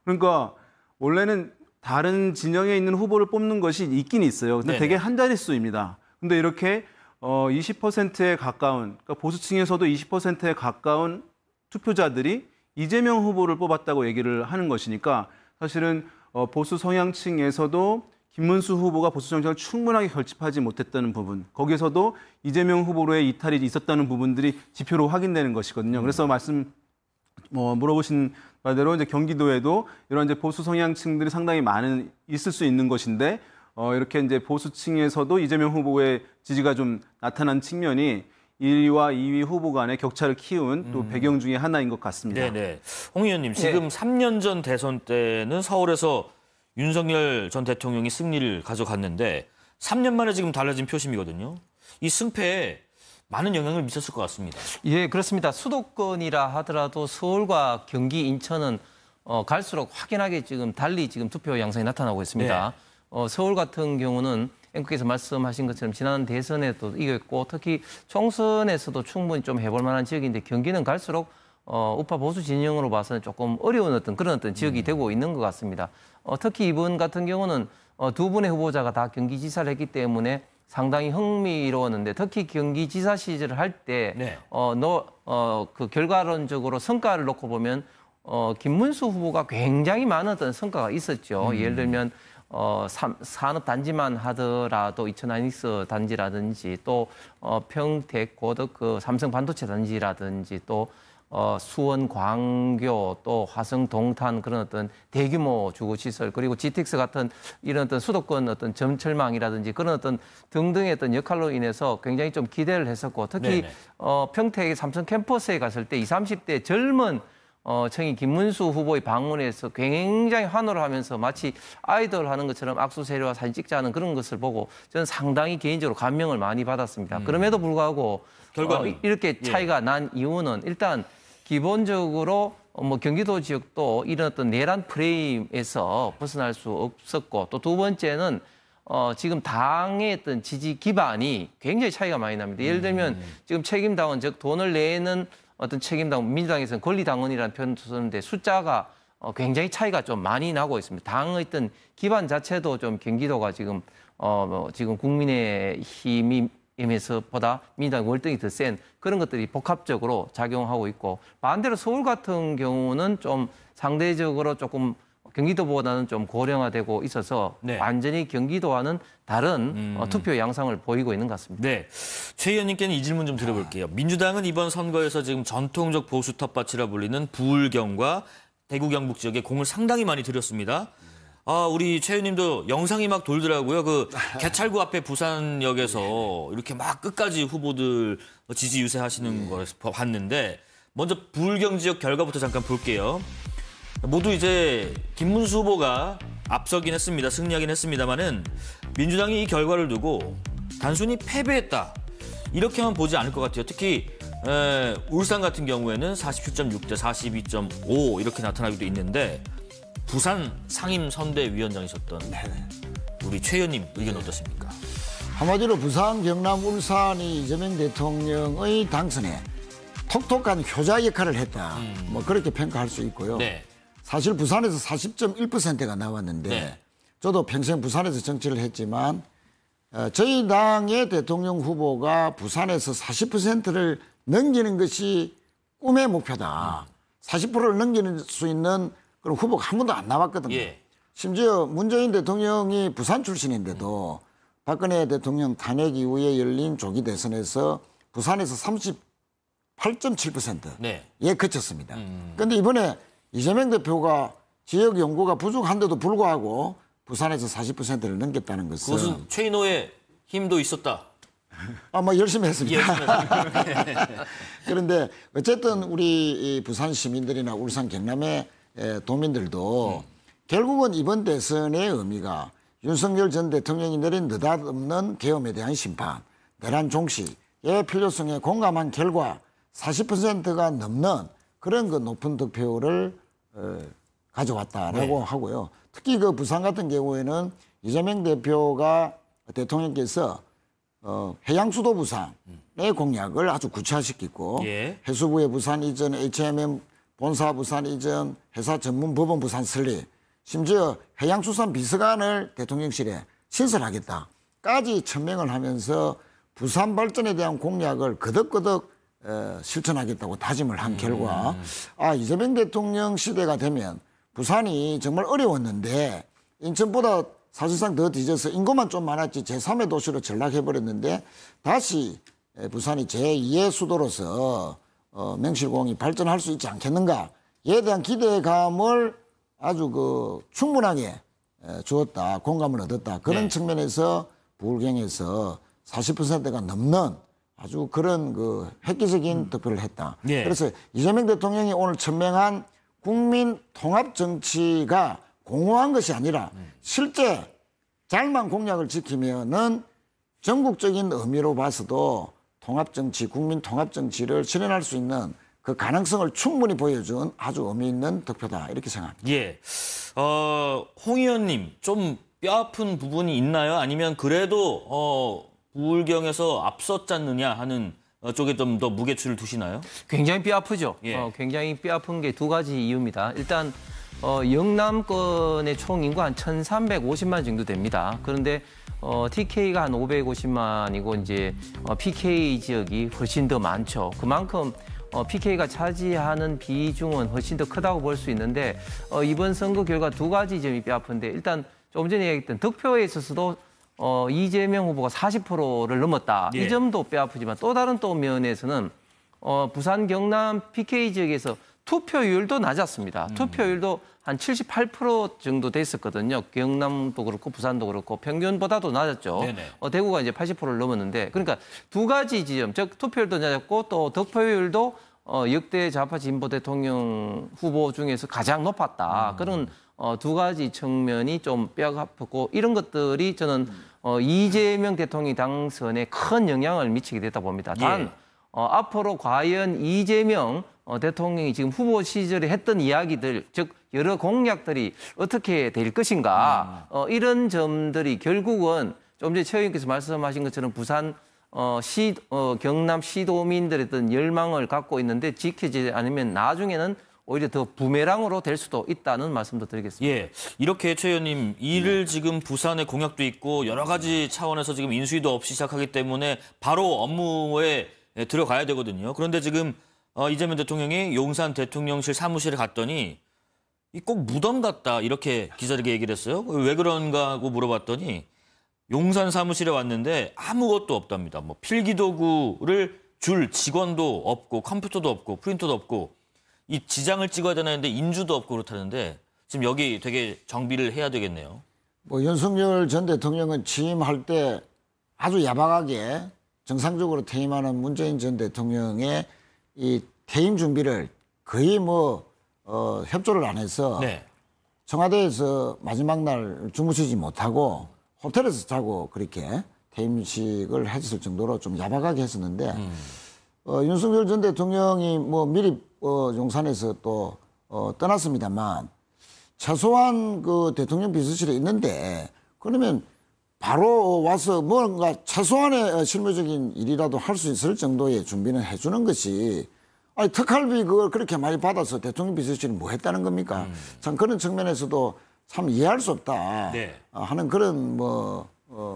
그러니까 원래는 다른 진영에 있는 후보를 뽑는 것이 있긴 있어요. 근데 되게 한 자릿수입니다. 근데 이렇게 20%에 가까운, 그러니까 보수층에서도 20%에 가까운 투표자들이 이재명 후보를 뽑았다고 얘기를 하는 것이니까 사실은 보수 성향층에서도 김문수 후보가 보수 정책을 충분하게 결집하지 못했다는 부분, 거기에서도 이재명 후보로의 이탈이 있었다는 부분들이 지표로 확인되는 것이거든요. 그래서 물어보신 바대로 이제 경기도에도 이런 이제 보수 성향층들이 상당히 있을 수 있는 것인데 이렇게 이제 보수층에서도 이재명 후보의 지지가 좀 나타난 측면이 1위와 2위 후보 간의 격차를 키운 또 배경 중에 하나인 것 같습니다. 네네. 홍 의원님, 지금 3년 전 대선 때는 서울에서 윤석열 전 대통령이 승리를 가져갔는데 3년 만에 지금 달라진 표심이거든요. 이 승패에 많은 영향을 미쳤을 것 같습니다. 예, 그렇습니다. 수도권이라 하더라도 서울과 경기, 인천은 갈수록 확연하게 지금 달리 지금 투표 양상이 나타나고 있습니다. 서울 같은 경우는 앵커께서 말씀하신 것처럼 지난 대선에도 이겼고 특히 총선에서도 충분히 좀 해볼 만한 지역인데 경기는 갈수록 우파 보수 진영으로 봐서는 조금 어려운 그런 지역이 되고 있는 것 같습니다. 특히 이번 같은 경우는 두 분의 후보자가 다 경기지사를 했기 때문에 상당히 흥미로웠는데 특히 경기지사 시절을 할 때 그 결과론적으로 성과를 놓고 보면 김문수 후보가 굉장히 많은 어떤 성과가 있었죠. 예를 들면 산업 단지만 하더라도 이천 하이닉스 단지라든지 또 평택 고덕 그 삼성 반도체 단지라든지 또 수원 광교 또 화성 동탄 그런 어떤 대규모 주거 시설 그리고 GTX 같은 이런 어떤 수도권 어떤 점철망이라든지 그런 어떤 등등의 어떤 역할로 인해서 굉장히 좀 기대를 했었고 특히 평택의 삼성 캠퍼스에 갔을 때 20, 30대 젊은 청이 김문수 후보의 방문에서 굉장히 환호를 하면서 마치 아이돌 하는 것처럼 악수 세례와 사진 찍자는 그런 것을 보고 저는 상당히 개인적으로 감명을 많이 받았습니다. 그럼에도 불구하고 이렇게 차이가 난 이유는 일단 기본적으로 경기도 지역도 이런 어떤 내란 프레임에서 벗어날 수 없었고 또 두 번째는 지금 당의 어떤 지지 기반이 굉장히 차이가 많이 납니다. 예를 들면 지금 책임당원, 즉 돈을 내는 어떤 책임당원, 민주당에서는 권리당원이라는 표현도 쓰는데 숫자가 굉장히 차이가 좀 많이 나고 있습니다. 당의 어떤 기반 자체도 좀 경기도가 지금 지금 국민의힘에서보다 민주당 월등히 더 센 그런 것들이 복합적으로 작용하고 있고, 반대로 서울 같은 경우는 좀 상대적으로 조금 경기도보다는 좀 고령화되고 있어서 네. 완전히 경기도와는 다른 투표 양상을 보이고 있는 것 같습니다. 네, 최 의원님께는 이 질문 좀 드려볼게요. 민주당은 이번 선거에서 지금 전통적 보수 텃밭이라 불리는 부울경과 대구 경북 지역에 공을 상당히 많이 들였습니다. 우리 최 의원님도 영상이 막 돌더라고요. 그 개찰구 앞에 부산역에서 이렇게 막 끝까지 후보들 지지 유세하시는 걸 봤는데, 먼저 부울경 지역 결과부터 잠깐 볼게요. 모두 이제 김문수 후보가 앞서긴 했습니다. 승리하긴 했습니다만은 민주당이 이 결과를 두고 단순히 패배했다, 이렇게만 보지 않을 것 같아요. 특히 울산 같은 경우에는 47.6대 42.5 이렇게 나타나기도 있는데, 부산 상임선대위원장이셨던 우리 최 의원님 의견 어떻습니까? 한마디로 부산, 경남, 울산이 이재명 대통령의 당선에 톡톡한 효자 역할을 했다. 뭐 그렇게 평가할 수 있고요. 네. 사실 부산에서 40.1%가 나왔는데 네. 저도 평생 부산에서 정치를 했지만 저희 당의 대통령 후보가 부산에서 40%를 넘기는 것이 꿈의 목표다. 40%를 넘기는 수 있는 그런 후보가 한 번도 안 나왔거든요. 예. 심지어 문재인 대통령이 부산 출신인데도 박근혜 대통령 탄핵 이후에 열린 조기 대선에서 부산에서 38.7%에 그쳤습니다. 그런데 이번에 이재명 대표가 지역 연구가 부족한데도 불구하고 부산에서 40%를 넘겼다는 것은, 그것은 최인호의 힘도 있었다. 뭐 열심히 했습니다. 예, 그런데 어쨌든 우리 부산 시민들이나 울산 경남의 도민들도 결국은 이번 대선의 의미가 윤석열 전 대통령이 내린 느닷없는 계엄에 대한 심판, 내란 종식의 필요성에 공감한 결과 40%가 넘는 그런 그 높은 득표를 가져왔다라고 하고요. 특히 그 부산 같은 경우에는 이재명 대통령께서 해양수도 부산의 공약을 아주 구체화시키고, 해수부의 부산 이전, H&M 본사 부산 이전, 회사 전문 법원 부산 설립, 심지어 해양수산 비서관을 대통령실에 신설하겠다까지 천명을 하면서 부산 발전에 대한 공약을 거덕거덕 실천하겠다고 다짐을 한 결과, 이재명 대통령 시대가 되면 부산이 정말 어려웠는데 인천보다 사실상 더 뒤져서 인구만 좀 많았지 제3의 도시로 전락해버렸는데, 다시 부산이 제2의 수도로서 명실공히 발전할 수 있지 않겠는가에 대한 기대감을 아주 충분하게 주었다, 공감을 얻었다. 그런 측면에서 부울경에서 40%가 넘는 아주 그런 획기적인 득표를 했다. 그래서 이재명 대통령이 오늘 천명한 국민 통합 정치가 공허한 것이 아니라 실제 잘만 공약을 지키면은 전국적인 의미로 봐서도 통합 정치, 국민 통합 정치를 실현할 수 있는 그 가능성을 충분히 보여준 아주 의미 있는 득표다, 이렇게 생각합니다. 예. 홍 의원님, 좀 뼈아픈 부분이 있나요? 아니면 그래도 부울경에서 앞섰지 않느냐 하는 쪽에 좀 더 무게추를 두시나요? 굉장히 뼈아프죠. 굉장히 뼈아픈 게 두 가지 이유입니다. 일단 영남권의 총 인구 한 1,350만 정도 됩니다. 그런데 TK가 한 550만이고 이제 PK 지역이 훨씬 더 많죠. 그만큼 PK가 차지하는 비중은 훨씬 더 크다고 볼 수 있는데, 이번 선거 결과 두 가지 점이 뼈아픈데, 일단 조금 전에 얘기했던 득표에 있어서도 이재명 후보가 40%를 넘었다. 이 점도 뼈아프지만 또 다른 또 면에서는 부산 경남 PK 지역에서 투표율도 낮았습니다. 투표율도 한 78% 정도 됐었거든요. 경남도 그렇고 부산도 그렇고 평균보다도 낮았죠. 대구가 이제 80%를 넘었는데, 그러니까 두 가지 지점, 즉 투표율도 낮았고 또 득표율도 역대 좌파 진보 대통령 후보 중에서 가장 높았다. 그런 두 가지 측면이 좀 뼈가 아프고, 이런 것들이 저는 이재명 대통령 당선에 큰 영향을 미치게 됐다 봅니다. 단 앞으로 과연 이재명 대통령이 지금 후보 시절에 했던 이야기들, 즉 여러 공약들이 어떻게 될 것인가 이런 점들이 결국은 좀 전에 최 의원께서 말씀하신 것처럼 부산 경남 시도민들의 어떤 열망을 갖고 있는데 지켜지지 않으면 나중에는 오히려 더 부메랑으로 될 수도 있다는 말씀도 드리겠습니다. 예, 이렇게 최 의원님 일을 지금 부산의 공약도 있고 여러 가지 차원에서 지금 인수위도 없이 시작하기 때문에 바로 업무에 들어가야 되거든요. 그런데 지금 이재명 대통령이 용산 대통령실 사무실에 갔더니 꼭 무덤 같다 이렇게 기자들에게 얘기를 했어요. 왜 그런가 하고 물어봤더니 용산 사무실에 왔는데 아무것도 없답니다. 뭐 필기도구를 줄 직원도 없고 컴퓨터도 없고 프린터도 없고 이 지장을 찍어야 되는데 인주도 없고 그렇다는데 지금 여기 되게 정비를 해야 되겠네요. 뭐 윤석열 전 대통령은 취임할 때 아주 야박하게 정상적으로 퇴임하는 문재인 전 대통령의 이 퇴임 준비를 거의 협조를 안 해서 네. 청와대에서 마지막 날 주무시지 못하고 호텔에서 자고 그렇게 퇴임식을 했을 정도로 좀 야박하게 했었는데 윤석열 전 대통령이 미리 용산에서 또 떠났습니다만 최소한 그 대통령 비서실에 있는데 그러면 바로 와서 뭔가 최소한의 실무적인 일이라도 할 수 있을 정도의 준비는 해주는 것이 아니 특활비 그걸 그렇게 많이 받아서 대통령 비서실이 뭐 했다는 겁니까? 참 그런 측면에서도 참 이해할 수 없다 하는 그런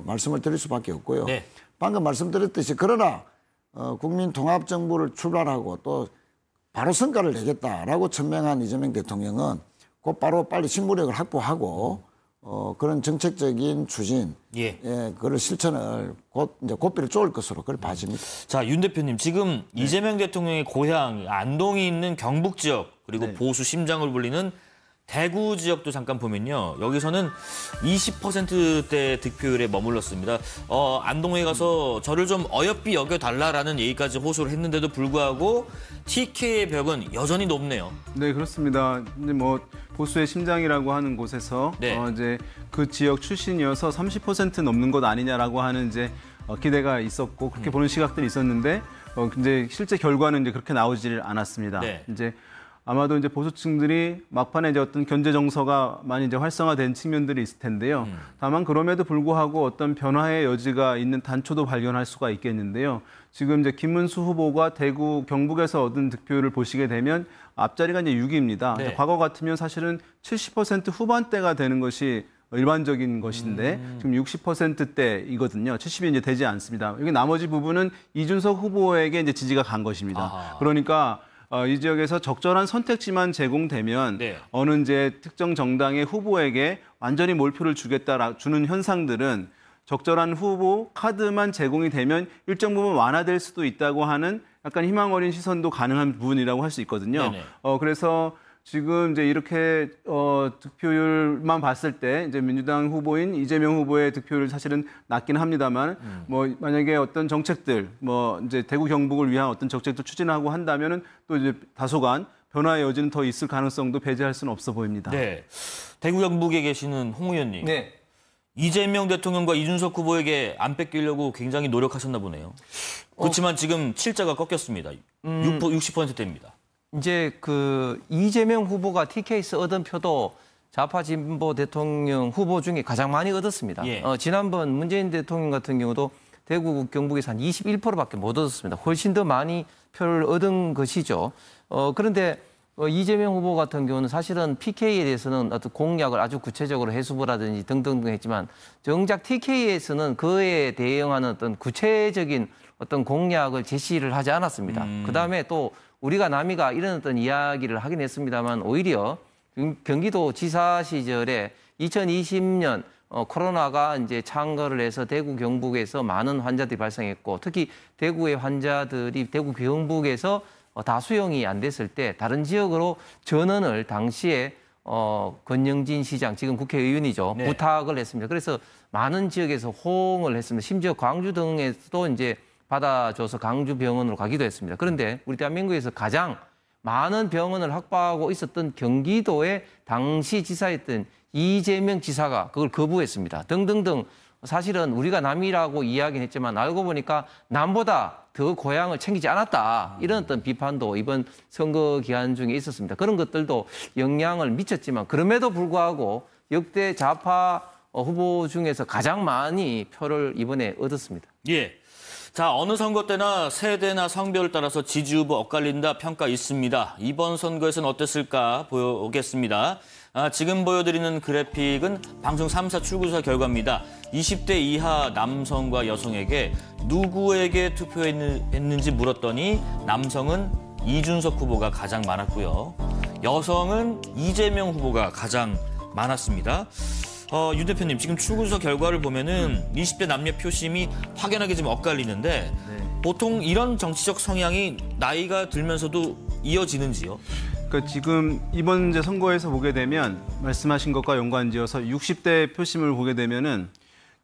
말씀을 드릴 수밖에 없고요. 네. 방금 말씀드렸듯이 그러나 국민통합정부를 출발하고 또 바로 성과를 내겠다라고 천명한 이재명 대통령은 곧바로 빨리 신무력을 확보하고 그런 정책적인 추진, 그걸 실천을 고삐를 쪼을 것으로 그걸 봐집니다. 자, 윤 대표님 지금 이재명 대통령의 고향 안동이 있는 경북 지역 그리고 보수 심장을 불리는 대구 지역도 잠깐 보면요. 여기서는 20%대 득표율에 머물렀습니다. 안동에 가서 저를 좀 어여삐 여겨달라라는 얘기까지 호소를 했는데도 불구하고 TK의 벽은 여전히 높네요. 네, 그렇습니다. 이제 보수의 심장이라고 하는 곳에서 이제 그 지역 출신이어서 30% 넘는 것 아니냐라고 하는 이제 기대가 있었고 그렇게 보는 시각들이 있었는데 이제 실제 결과는 이제 그렇게 나오질 않았습니다. 이제 아마도 이제 보수층들이 막판에 이제 어떤 견제 정서가 많이 이제 활성화된 측면들이 있을 텐데요. 다만 그럼에도 불구하고 어떤 변화의 여지가 있는 단초도 발견할 수가 있겠는데요. 지금 이제 김문수 후보가 대구 경북에서 얻은 득표율을 보시게 되면 앞자리가 이제 6위입니다. 과거 같으면 사실은 70% 후반대가 되는 것이 일반적인 것인데 지금 60%대이거든요. 70이 이제 되지 않습니다. 여기 나머지 부분은 이준석 후보에게 이제 지지가 간 것입니다. 그러니까 이 지역에서 적절한 선택지만 제공되면 어느 이제 특정 정당의 후보에게 완전히 몰표를 주는 현상들은 적절한 후보 카드만 제공이 되면 일정 부분 완화될 수도 있다고 하는 약간 희망 어린 시선도 가능한 부분이라고 할 수 있거든요. 그래서 지금 이제 이렇게 득표율만 봤을 때 이제 민주당 후보인 이재명 후보의 득표율 사실은 낮긴 합니다만 만약에 어떤 정책들 이제 대구 경북을 위한 어떤 정책도 추진하고 한다면은 또 이제 다소간 변화의 여지는 더 있을 가능성도 배제할 수는 없어 보입니다. 네. 대구 경북에 계시는 홍 의원님. 이재명 대통령과 이준석 후보에게 안 뺏기려고 굉장히 노력하셨나 보네요. 그렇지만 지금 칠자가 꺾였습니다. 60%대입니다. 이제 그 이재명 후보가 TK에서 얻은 표도 좌파 진보 대통령 후보 중에 가장 많이 얻었습니다. 지난번 문재인 대통령 같은 경우도 대구 경북에서 한 21%밖에 못 얻었습니다. 훨씬 더 많이 표를 얻은 것이죠. 그런데 이재명 후보 같은 경우는 사실은 PK에 대해서는 어떤 공약을 아주 구체적으로 해수부라든지 등등등 했지만 정작 TK에서는 그에 대응하는 어떤 구체적인 어떤 공약을 제시를 하지 않았습니다. 그다음에 또 우리가 남이가 이런 어떤 이야기를 하긴 했습니다만 오히려 경기도 지사 시절에 2020년 코로나가 이제 창궐을 해서 대구 경북에서 많은 환자들이 발생했고 특히 대구의 환자들이 대구 경북에서 다 수용이 안 됐을 때 다른 지역으로 전원을 당시에 권영진 시장 지금 국회의원이죠. 부탁을 했습니다. 그래서 많은 지역에서 호응을 했습니다. 심지어 광주 등에서도 이제 받아줘서 강주 병원으로 가기도 했습니다. 그런데 우리 대한민국에서 가장 많은 병원을 확보하고 있었던 경기도의 당시 지사였던 이재명 지사가 그걸 거부했습니다. 등등등 사실은 우리가 남이라고 이야기는 했지만 알고 보니까 남보다 더 고향을 챙기지 않았다. 이런 어떤 비판도 이번 선거 기간 중에 있었습니다. 그런 것들도 영향을 미쳤지만 그럼에도 불구하고 역대 좌파 후보 중에서 가장 많이 표를 이번에 얻었습니다. 예. 자, 어느 선거 때나 세대나 성별을 따라서 지지 후보 엇갈린다 평가 있습니다. 이번 선거에서는 어땠을까 보겠습니다. 지금 보여드리는 그래픽은 방송 3사 출구조사 결과입니다. 20대 이하 남성과 여성에게 누구에게 투표했는지 물었더니 남성은 이준석 후보가 가장 많았고요. 여성은 이재명 후보가 가장 많았습니다. 유 대표님, 지금 출구조사 결과를 보면은 20대 남녀 표심이 확연하게 좀 엇갈리는데 보통 이런 정치적 성향이 나이가 들면서도 이어지는지요? 그러니까 지금 이번 이제 선거에서 보게 되면 말씀하신 것과 연관지어서 60대 표심을 보게 되면은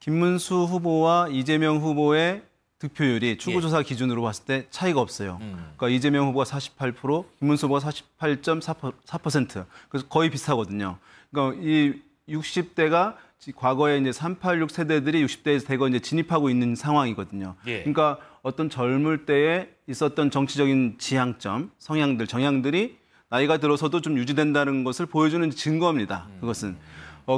김문수 후보와 이재명 후보의 득표율이 출구조사 기준으로 봤을 때 차이가 없어요. 그러니까 이재명 후보가 48%, 김문수 후보가 48.4%. 그래서 거의 비슷하거든요. 그러니까 이 60대가 과거에 이제 386 세대들이 60대에서 대거 이제 진입하고 있는 상황이거든요. 그러니까 어떤 젊을 때에 있었던 정치적인 지향점, 성향들, 정향들이 나이가 들어서도 좀 유지된다는 것을 보여주는 증거입니다. 그것은.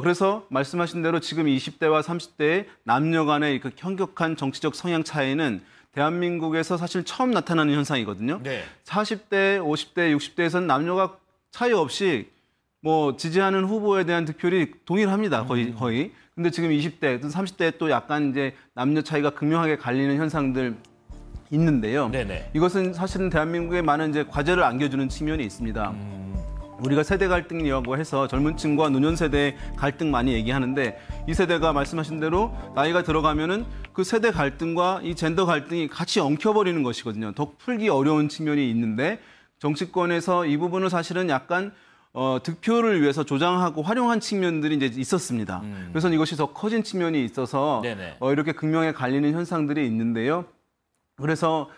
그래서 말씀하신 대로 지금 20대와 30대의 남녀 간의 그 현격한 정치적 성향 차이는 대한민국에서 사실 처음 나타나는 현상이거든요. 40대, 50대, 60대에서는 남녀가 차이 없이 뭐 지지하는 후보에 대한 득표율이 동일합니다. 거의. 근데 지금 20대, 30대 또 약간 이제 남녀 차이가 극명하게 갈리는 현상들 있는데요. 이것은 사실은 대한민국에 많은 이제 과제를 안겨주는 측면이 있습니다. 우리가 세대 갈등이라고 해서 젊은 층과 노년 세대의 갈등 많이 얘기하는데 이 세대가 말씀하신 대로 나이가 들어가면은 그 세대 갈등과 이 젠더 갈등이 같이 엉켜버리는 것이거든요. 더 풀기 어려운 측면이 있는데 정치권에서 이 부분을 사실은 약간 득표를 위해서 조장하고 활용한 측면들이 이제 있었습니다. 그래서 이것이 더 커진 측면이 있어서 이렇게 극명하게 갈리는 현상들이 있는데요. 그래서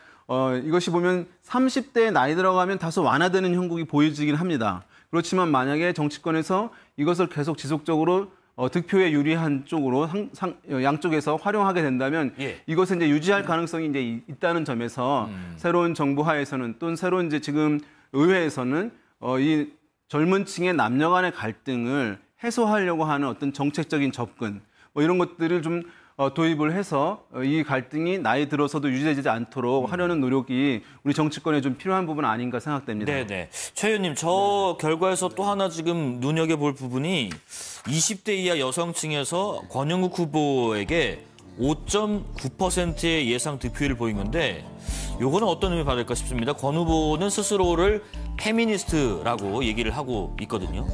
이것이 보면 30대에 나이 들어가면 다소 완화되는 형국이 보여지긴 합니다. 그렇지만 만약에 정치권에서 이것을 계속 지속적으로 득표에 유리한 쪽으로 양쪽에서 활용하게 된다면 이것을 이제 유지할 가능성이 이제 있다는 점에서 새로운 정부 하에서는 또는 새로운 이제 지금 의회에서는 이 젊은 층의 남녀 간의 갈등을 해소하려고 하는 어떤 정책적인 접근 뭐 이런 것들을 좀 도입을 해서 이 갈등이 나이 들어서도 유지되지 않도록 하려는 노력이 우리 정치권에 좀 필요한 부분 아닌가 생각됩니다. 네네. 최 의원님, 저 결과에서 또 하나 지금 눈여겨볼 부분이 20대 이하 여성층에서 권영국 후보에게 5.9%의 예상 득표율을 보인 건데 요거는 어떤 의미 받을까 싶습니다. 권 후보는 스스로를 페미니스트라고 얘기를 하고 있거든요.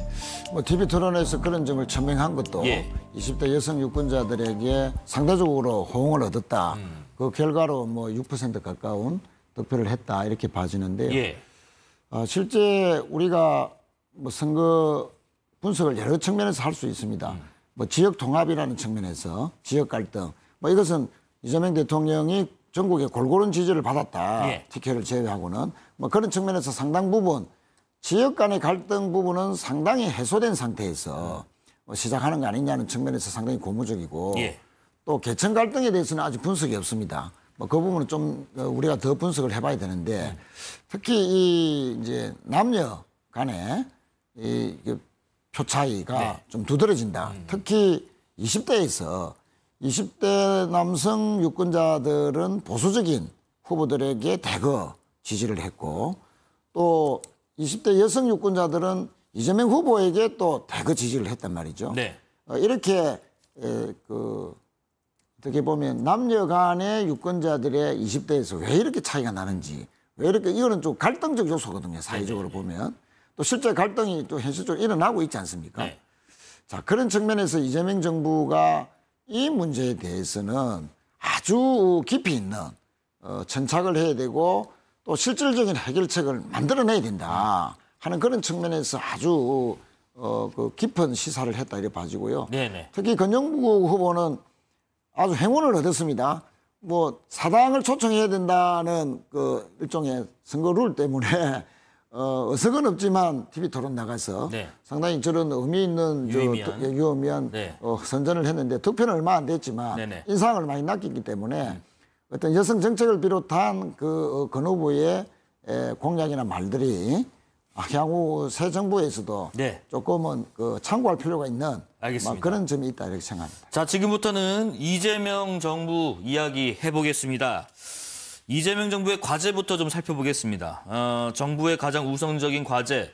뭐 TV 토론에서 그런 점을 천명한 것도 20대 여성 유권자들에게 상대적으로 호응을 얻었다. 그 결과로 뭐 6% 가까운 득표를 했다 이렇게 봐지는데요. 실제 우리가 뭐 선거 분석을 여러 측면에서 할 수 있습니다. 뭐 지역 통합이라는 측면에서 지역 갈등. 뭐 이것은 이재명 대통령이 전국에 골고루 지지를 받았다. TK를 제외하고는. 뭐 그런 측면에서 상당 부분 지역 간의 갈등 부분은 상당히 해소된 상태에서 시작하는 거 아니냐는 측면에서 상당히 고무적이고 또 계층 갈등에 대해서는 아직 분석이 없습니다. 뭐 그 부분은 좀 우리가 더 분석을 해봐야 되는데 특히 이 이제 남녀 간의 이 표 차이가 좀 두드러진다. 특히 20대에서 20대 남성 유권자들은 보수적인 후보들에게 대거 지지를 했고 또 20대 여성 유권자들은 이재명 후보에게 또 대거 지지를 했단 말이죠. 이렇게 어떻게 보면 남녀 간의 유권자들의 20대에서 왜 이렇게 차이가 나는지 왜 이렇게 이거는 좀 갈등적 요소거든요. 사회적으로 보면. 또 실제 갈등이 또 현실적으로 일어나고 있지 않습니까? 자, 그런 측면에서 이재명 정부가 이 문제에 대해서는 아주 깊이 있는 천착을 해야 되고 또 실질적인 해결책을 만들어내야 된다 하는 그런 측면에서 아주 그 깊은 시사를 했다 이렇게 봐지고요. 특히 권영국 후보는 아주 행운을 얻었습니다. 뭐 사당을 초청해야 된다는 그 일종의 선거 룰 때문에 어석은 없지만 TV 토론 나가서 상당히 저런 의미 있는 유의미한 선전을 했는데 득표는 얼마 안 됐지만 인상을 많이 낚였기 때문에 어떤 여성 정책을 비롯한 권 후보의 공약이나 말들이 향후 새 정부에서도 네. 조금은 참고할 필요가 있는 알겠습니다. 그런 점이 있다 이렇게 생각합니다. 자, 지금부터는 이재명 정부 이야기 해보겠습니다. 이재명 정부의 과제부터 좀 살펴보겠습니다. 정부의 가장 우선적인 과제,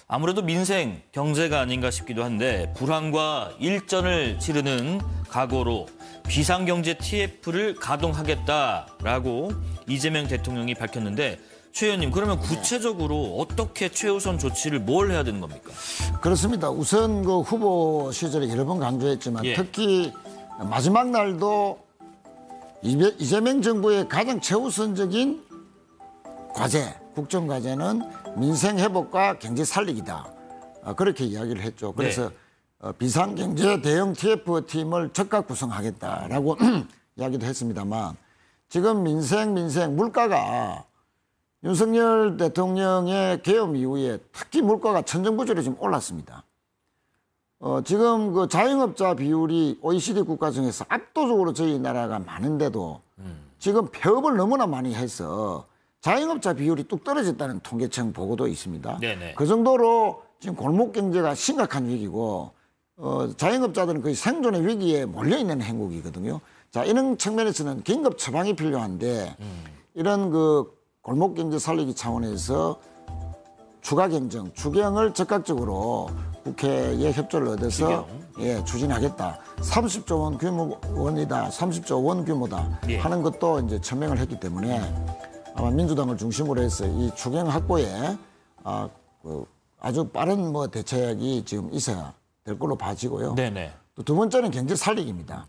아무래도 민생, 경제가 아닌가 싶기도 한데 불황과 일전을 치르는 각오로 비상경제 TF를 가동하겠다라고 이재명 대통령이 밝혔는데 최 의원님, 그러면 구체적으로 어떻게 최우선 조치를 뭘 해야 되는 겁니까? 그렇습니다. 우선 후보 시절에 여러 번 강조했지만 특히 마지막 날도 이재명 정부의 가장 최우선적인 과제, 국정과제는 민생 회복과 경제 살리기다. 그렇게 이야기를 했죠. 그래서 비상경제 대응 TF팀을 적극 구성하겠다라고 이야기도 했습니다만 지금 민생, 물가가 윤석열 대통령의 계엄 이후에 특히 물가가 천정부지로 지금 올랐습니다. 지금 자영업자 비율이 OECD 국가 중에서 압도적으로 저희 나라가 많은데도 지금 폐업을 너무나 많이 해서 자영업자 비율이 뚝 떨어졌다는 통계청 보고도 있습니다. 네네. 그 정도로 지금 골목 경제가 심각한 위기고 자영업자들은 거의 생존의 위기에 몰려있는 행국이거든요. 자, 이런 측면에서는 긴급 처방이 필요한데 이런 골목 경제 살리기 차원에서 추가 경정, 추경을 적극적으로 국회의 협조를 얻어서 추진하겠다. 30조 원 규모원이다, 30조 원 규모다 하는 것도 이제 천명을 했기 때문에 아마 민주당을 중심으로 해서 이 추경 확보에 아주 빠른 대책이 지금 있어야 될 걸로 봐지고요. 네네. 또 두 번째는 경제 살리기입니다.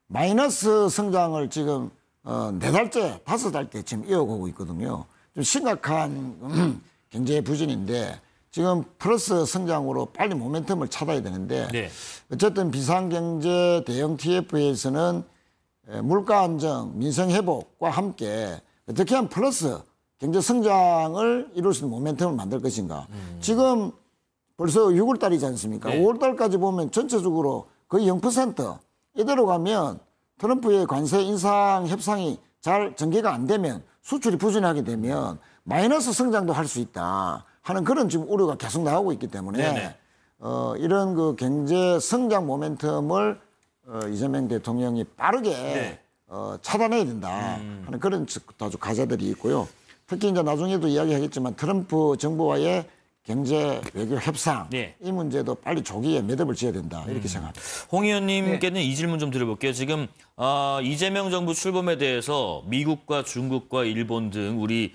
마이너스 성장을 지금 4달째, 5달째 지금 이어가고 있거든요. 좀 심각한 경제 부진인데 지금 플러스 성장으로 빨리 모멘텀을 찾아야 되는데 어쨌든 비상경제 대응 TF에서는 물가 안정, 민생 회복과 함께 어떻게 하면 플러스 경제 성장을 이룰 수 있는 모멘텀을 만들 것인가. 지금 벌써 6월달이지 않습니까? 5월달까지 보면 전체적으로 거의 0%. 이대로 가면 트럼프의 관세 인상 협상이 잘 전개가 안 되면 수출이 부진하게 되면 마이너스 성장도 할 수 있다 하는 그런 지금 우려가 계속 나오고 있기 때문에 이런 경제 성장 모멘텀을 이재명 대통령이 빠르게 차단해야 된다 하는 그런 아주 과제들이 있고요. 특히 이제 나중에도 이야기하겠지만 트럼프 정부와의 경제 외교 협상 이 문제도 빨리 조기에 매듭을 지어야 된다 이렇게 생각합니다. 홍 의원님께는 이 질문 좀 드려볼게요. 지금 이재명 정부 출범에 대해서 미국과 중국과 일본 등 우리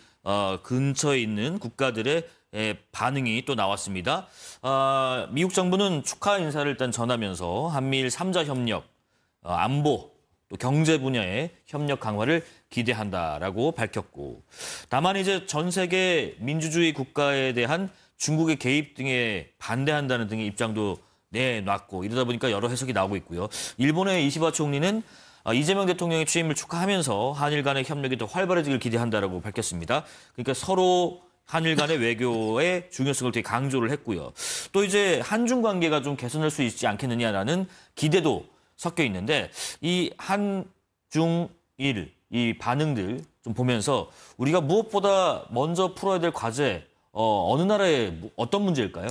근처에 있는 국가들의 반응이 또 나왔습니다. 미국 정부는 축하 인사를 일단 전하면서 한미일 3자 협력, 안보, 또 경제 분야의 협력 강화를 기대한다라고 밝혔고, 다만 이제 전 세계 민주주의 국가에 대한 중국의 개입 등에 반대한다는 등의 입장도 내놨고, 이러다 보니까 여러 해석이 나오고 있고요. 일본의 이시바 총리는 이재명 대통령의 취임을 축하하면서 한일 간의 협력이 더 활발해지길 기대한다라고 밝혔습니다. 그러니까 서로 한일 간의 외교의 중요성을 되게 강조를 했고요. 또 이제 한중 관계가 좀 개선할 수 있지 않겠느냐라는 기대도 섞여 있는데, 이 한중일 이 반응들 좀 보면서 우리가 무엇보다 먼저 풀어야 될 과제, 어느 나라의 어떤 문제일까요?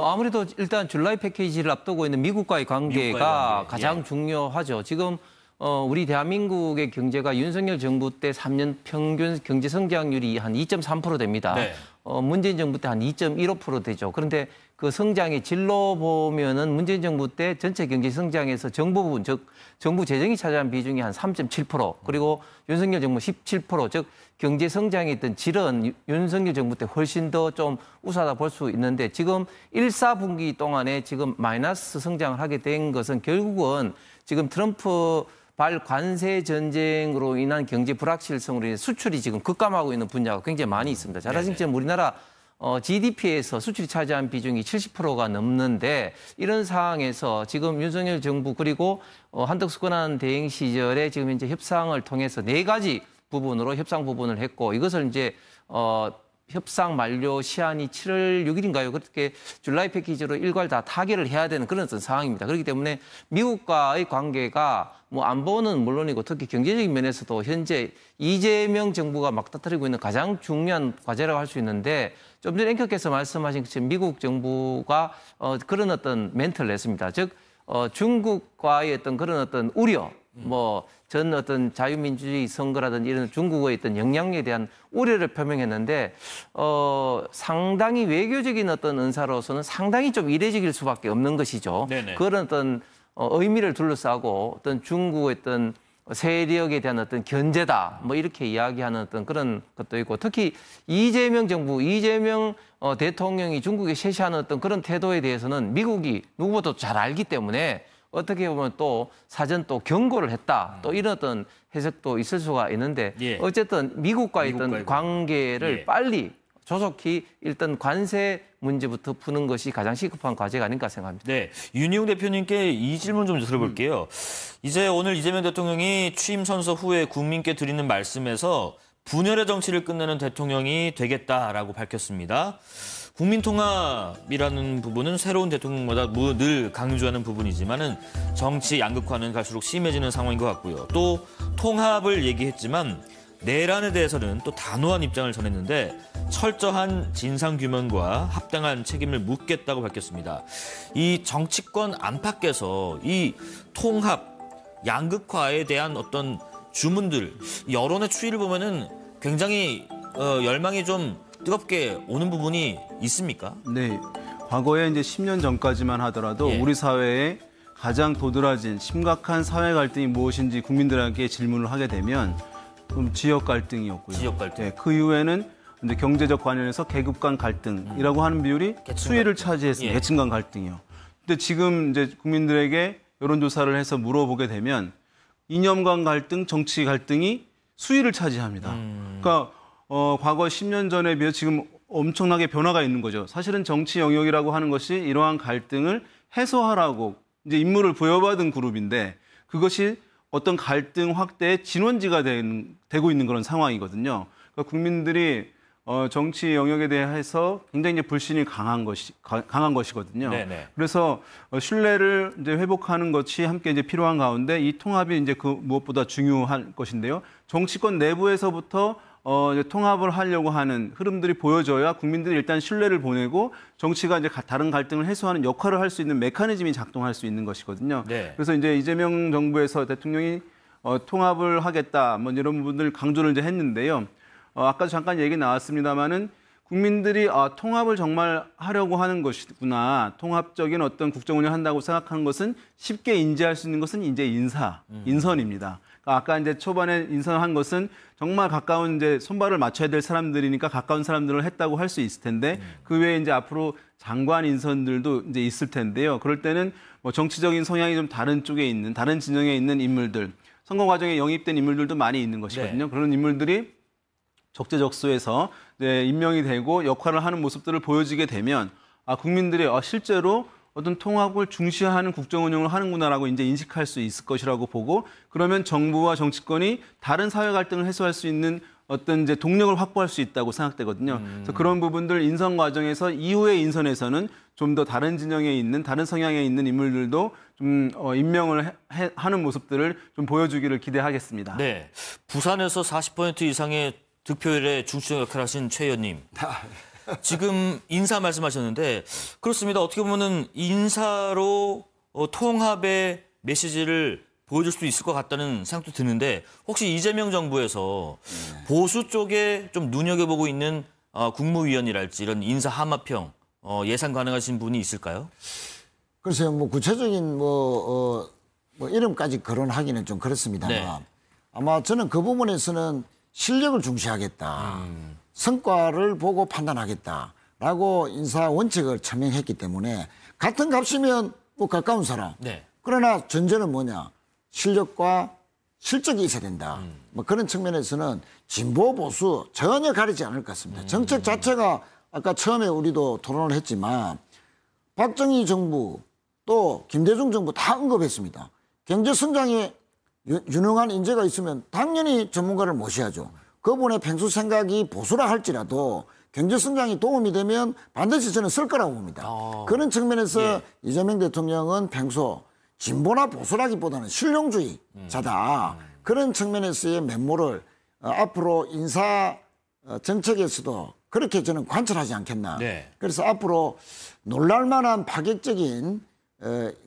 아무래도 일단 줄라이 패키지를 앞두고 있는 미국과의 관계가 가장 중요하죠. 지금 우리 대한민국의 경제가 윤석열 정부 때 3년 평균 경제 성장률이 한 2.3% 됩니다. 문재인 정부 때 한 2.15% 되죠. 그런데 그 성장의 질로 보면은 문재인 정부 때 전체 경제 성장에서 정부 부분, 즉 정부 재정이 차지한 비중이 한 3.7%, 그리고 윤석열 정부 17%, 즉 경제 성장의 어떤 질은 윤석열 정부 때 훨씬 더 좀 우수하다 볼 수 있는데, 지금 1, 4분기 동안에 지금 마이너스 성장을 하게 된 것은 결국은 지금 트럼프 발 관세 전쟁으로 인한 경제 불확실성으로 인해 수출이 지금 급감하고 있는 분야가 굉장히 많이 있습니다. 잘 아시는 것처럼 우리나라 GDP에서 수출이 차지한 비중이 70%가 넘는데, 이런 상황에서 지금 윤석열 정부 그리고 한덕수 권한 대행 시절에 지금 현재 협상을 통해서 4가지 부분으로 협상 부분을 했고, 이것을 이제 협상 만료 시한이 7월 6일인가요? 그렇게 줄라이 패키지로 일괄 다 타결을 해야 되는 그런 어떤 상황입니다. 그렇기 때문에 미국과의 관계가 뭐 안보는 물론이고 특히 경제적인 면에서도 현재 이재명 정부가 막다트리고 있는 가장 중요한 과제라고 할 수 있는데 좀 전에 앵커께서 말씀하신 것처럼 미국 정부가 그런 어떤 멘트를 냈습니다. 즉 중국과의 어떤 그런 어떤 우려, 전 어떤 자유민주주의 선거라든지 이런 중국의 어떤 영향력에 대한 우려를 표명했는데 상당히 외교적인 어떤 은사로서는 상당히 좀 이례적일 수밖에 없는 것이죠. 네네. 그런 어떤 의미를 둘러싸고 어떤 중국의 어떤 세력에 대한 어떤 견제다 이렇게 이야기하는 어떤 그런 것도 있고 특히 이재명 정부, 이재명 대통령이 중국에 셰시하는 어떤 그런 태도에 대해서는 미국이 누구보다 잘 알기 때문에 어떻게 보면 또 사전 또 경고를 했다. 또 이런 어떤 해석도 있을 수가 있는데 어쨌든 미국과의 어떤 관계를 빨리 조속히 일단 관세 문제부터 푸는 것이 가장 시급한 과제가 아닌가 생각합니다. 네, 윤희용 대표님께 이 질문 좀 들어볼게요. 이제 오늘 이재명 대통령이 취임 선서 후에 국민께 드리는 말씀에서 분열의 정치를 끝내는 대통령이 되겠다라고 밝혔습니다. 국민통합이라는 부분은 새로운 대통령마다 늘 강조하는 부분이지만은 정치 양극화는 갈수록 심해지는 상황인 것 같고요. 또 통합을 얘기했지만 내란에 대해서는 또 단호한 입장을 전했는데 철저한 진상규명과 합당한 책임을 묻겠다고 밝혔습니다. 이 정치권 안팎에서 이 통합, 양극화에 대한 어떤 주문들, 여론의 추이를 보면은 굉장히 열망이 좀 뜨겁게 오는 부분이 있습니까? 네. 과거에 이제 10년 전까지만 하더라도 우리 사회에 가장 도드라진 심각한 사회 갈등이 무엇인지 국민들에게 질문을 하게 되면 지역 갈등이었고요. 지역 갈등. 네, 그 이후에는 이제 경제적 관련해서 계급 간 갈등이라고 하는 비율이 수위를 차지했습니다. 계층 간 갈등이요. 근데 지금 이제 국민들에게 여론조사를 해서 물어보게 되면 이념 간 갈등, 정치 갈등이 수위를 차지합니다. 그러니까 과거 10년 전에 비해 지금 엄청나게 변화가 있는 거죠. 사실은 정치 영역이라고 하는 것이 이러한 갈등을 해소하라고 이제 임무를 부여받은 그룹인데 그것이 어떤 갈등 확대의 진원지가 되고 있는 그런 상황이거든요. 그러니까 국민들이 정치 영역에 대해서 굉장히 이제 불신이 강한 것이거든요. 네네. 그래서 신뢰를 이제 회복하는 것이 함께 이제 필요한 가운데 이 통합이 이제 그 무엇보다 중요한 것인데요. 정치권 내부에서부터 통합을 하려고 하는 흐름들이 보여져야 국민들이 일단 신뢰를 보내고 정치가 이제 다른 갈등을 해소하는 역할을 할 수 있는 메커니즘이 작동할 수 있는 것이거든요. 네. 그래서 이제 이재명 정부에서 대통령이 통합을 하겠다, 이런 부분들 강조를 이제 했는데요. 아까도 잠깐 얘기 나왔습니다만은 국민들이 통합을 정말 하려고 하는 것이구나. 통합적인 어떤 국정 운영을 한다고 생각하는 것은 쉽게 인지할 수 있는 것은 이제 인선입니다. 아까 이제 초반에 인선한 것은 정말 가까운 이제 손발을 맞춰야 될 사람들이니까 가까운 사람들을 했다고 할 수 있을 텐데 그 외에 이제 앞으로 장관 인선들도 이제 있을 텐데요. 그럴 때는 정치적인 성향이 좀 다른 쪽에 있는 다른 진영에 있는 인물들, 선거 과정에 영입된 인물들도 많이 있는 것이거든요. 네. 그런 인물들이 적재적소에서 이제 임명이 되고 역할을 하는 모습들을 보여지게 되면 국민들이 실제로 어떤 통합을 중시하는 국정 운영을 하는구나라고 이제 인식할 수 있을 것이라고 보고 그러면 정부와 정치권이 다른 사회 갈등을 해소할 수 있는 어떤 이제 동력을 확보할 수 있다고 생각되거든요. 그래서 그런 부분들 인선 과정에서 이후의 인선에서는 좀 더 다른 진영에 있는 다른 성향에 있는 인물들도 좀 임명을 하는 모습들을 좀 보여주기를 기대하겠습니다. 네, 부산에서 40% 이상의 득표율에 중추적 역할을 하신 최 의원님. 지금 인사 말씀하셨는데 그렇습니다. 어떻게 보면은 인사로 통합의 메시지를 보여줄 수도 있을 것 같다는 생각도 드는데 혹시 이재명 정부에서 보수 쪽에 좀 눈여겨보고 있는 국무위원이랄지 이런 인사 하마평 예상 가능하신 분이 있을까요? 글쎄요, 구체적인 이름까지 거론하기는 좀 그렇습니다만 네. 아마 저는 그 부분에서는 실력을 중시하겠다. 성과를 보고 판단하겠다라고 인사 원칙을 천명했기 때문에 같은 값이면 가까운 사람. 네. 그러나 전제는 뭐냐? 실력과 실적이 있어야 된다. 그런 측면에서는 진보 보수 전혀 가리지 않을 것 같습니다. 정책 자체가 아까 처음에 우리도 토론을 했지만 박정희 정부 또 김대중 정부 다 언급했습니다. 경제 성장에 유능한 인재가 있으면 당연히 전문가를 모셔야죠. 그분의 팽수 생각이 보수라 할지라도 경제성장이 도움이 되면 반드시 저는 쓸 거라고 봅니다. 그런 측면에서 이재명 대통령은 평소 진보나 보수라기보다는 실용주의자다. 그런 측면에서의 면모를 앞으로 인사 정책에서도 그렇게 저는 관철하지 않겠나. 그래서 앞으로 놀랄만한 파격적인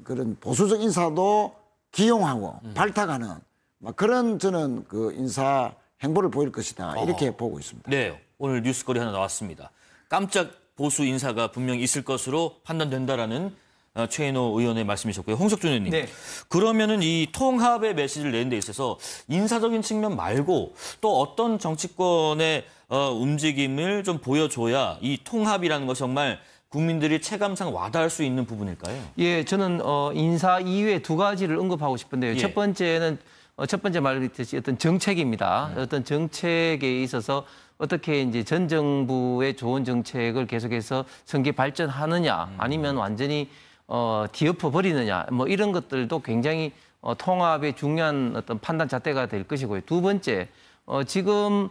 그런 보수적 인사도 기용하고 발탁하는 그런 저는 그 인사 행보를 보일 것이다. 이렇게 보고 있습니다. 네, 오늘 뉴스거리 하나 나왔습니다. 깜짝 보수 인사가 분명히 있을 것으로 판단된다라는 최인호 의원의 말씀이셨고요. 홍석준 의원님. 네. 그러면은 이 통합의 메시지를 내는 데 있어서 인사적인 측면 말고 또 어떤 정치권의 움직임을 좀 보여줘야 이 통합이라는 것이 정말 국민들이 체감상 와닿을 수 있는 부분일까요? 예, 저는 인사 이외에 두 가지를 언급하고 싶은데요. 첫 번째는 첫 번째 말했듯이 어떤 정책입니다. 어떤 정책에 있어서 어떻게 이제 전 정부의 좋은 정책을 계속해서 성기 발전하느냐, 아니면 완전히 뒤엎어 버리느냐, 뭐 이런 것들도 굉장히 통합의 중요한 어떤 판단 잣대가 될 것이고요. 두 번째, 지금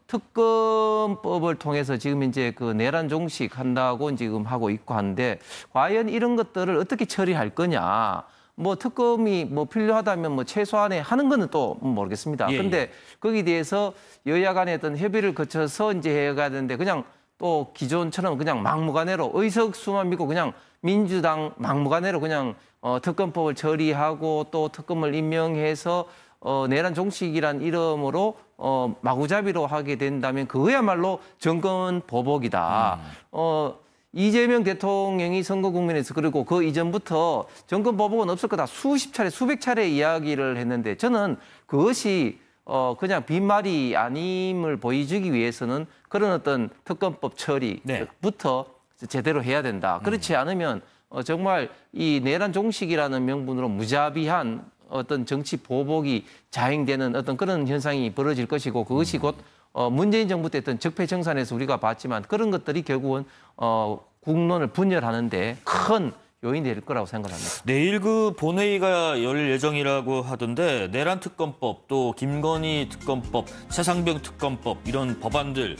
특검법을 통해서 지금 이제 그 내란 종식 한다고 지금 하고 있고 한데, 과연 이런 것들을 어떻게 처리할 거냐. 뭐 특검이 뭐 필요하다면 뭐 최소한에 하는 거는 또 모르겠습니다. 그런데 거기에 대해서 여야 간의 어떤 협의를 거쳐서 이제 해가야 되는데, 그냥 또 기존처럼 그냥 막무가내로 의석수만 믿고 그냥 민주당 막무가내로 그냥 특검법을 처리하고 또 특검을 임명해서 내란 종식이란 이름으로 마구잡이로 하게 된다면 그거야말로 정권 보복이다. 이재명 대통령이 선거 국면에서 그리고 그 이전부터 정권 보복은 없을 거다. 수십 차례, 수백 차례 이야기를 했는데, 저는 그것이 그냥 빈말이 아님을 보여주기 위해서는 그런 어떤 특검법 처리부터 제대로 해야 된다. 그렇지 않으면 정말 이 내란 종식이라는 명분으로 무자비한 어떤 정치 보복이 자행되는 어떤 그런 현상이 벌어질 것이고, 그것이 곧 문재인 정부 때 했던 적폐청산에서 우리가 봤지만 그런 것들이 결국은 국론을 분열하는 데 큰 요인이 될 거라고 생각합니다. 내일 그 본회의가 열릴 예정이라고 하던데, 내란 특검법, 또 김건희 특검법, 최상병 특검법 이런 법안들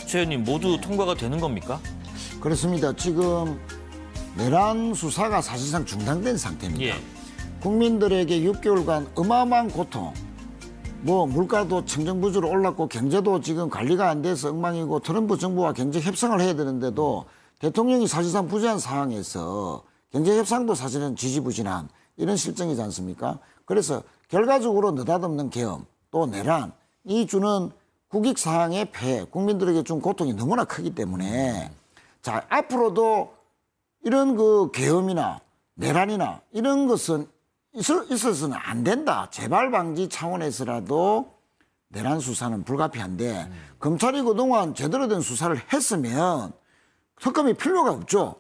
최 의원님 모두 통과가 되는 겁니까? 그렇습니다. 지금 내란 수사가 사실상 중단된 상태입니다. 국민들에게 6개월간 어마어마한 고통, 뭐 물가도 청정부지로 올랐고 경제도 지금 관리가 안 돼서 엉망이고 트럼프 정부와 경제 협상을 해야 되는데도 대통령이 사실상 부재한 상황에서 경제 협상도 사실은 지지부진한 이런 실정이지 않습니까? 그래서 결과적으로 느닷없는 계엄, 또 내란, 이 주는 국익사항의 폐해, 국민들에게 준 고통이 너무나 크기 때문에 자, 앞으로도 이런 그 계엄이나 내란이나 이런 것은 있어서는 안 된다. 재발 방지 차원에서라도 내란 수사는 불가피한데, 검찰이 그동안 제대로 된 수사를 했으면 특검이 필요가 없죠.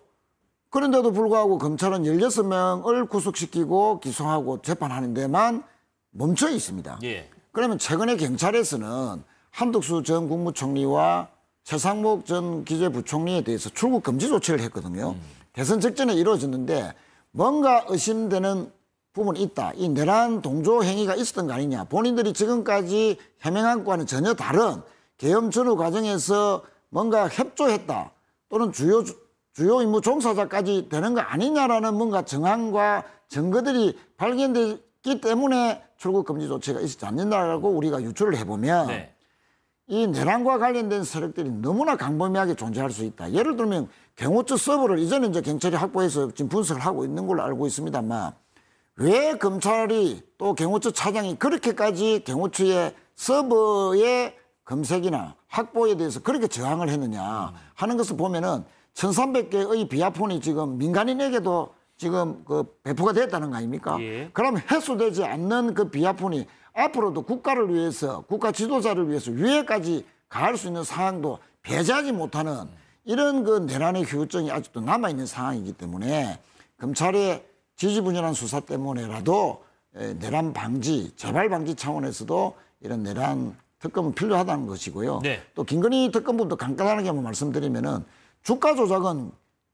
그런데도 불구하고 검찰은 16명을 구속시키고 기소하고 재판하는 데만 멈춰 있습니다. 그러면 최근에 경찰에서는 한덕수 전 국무총리와 최상목 전 기재부총리에 대해서 출국 금지 조치를 했거든요. 대선 직전에 이루어졌는데 뭔가 의심되는 부분이 있다. 이 내란 동조 행위가 있었던 거 아니냐. 본인들이 지금까지 해명한 것과는 전혀 다른 계엄 전후 과정에서 뭔가 협조했다. 또는 주요 임무 종사자까지 되는 거 아니냐라는 뭔가 정황과 증거들이 발견됐기 때문에 출국 금지 조치가 있지 않는다라고 우리가 유추를 해보면 이 내란과 관련된 세력들이 너무나 강범위하게 존재할 수 있다. 예를 들면 경호처 서버를 이전에 이제 경찰이 확보해서 지금 분석을 하고 있는 걸로 알고 있습니다만, 왜 검찰이 또 경호처 차장이 그렇게까지 경호처의 서버의 검색이나 확보에 대해서 그렇게 저항을 했느냐 하는 것을 보면은 1,300개의 비아폰이 지금 민간인에게도 지금 그 배포가 됐다는 거 아닙니까? 그럼 해소되지 않는 그 비아폰이 앞으로도 국가를 위해서, 국가 지도자를 위해서 위해까지 가할 수 있는 상황도 배제하지 못하는 이런 그 내란의 후유증이 아직도 남아있는 상황이기 때문에 검찰의 지지부진한 수사 때문에라도 내란 방지, 재발 방지 차원에서도 이런 내란 특검은 필요하다는 것이고요. 또 김건희 특검부터 간단하게 한번 말씀드리면은 주가 조작은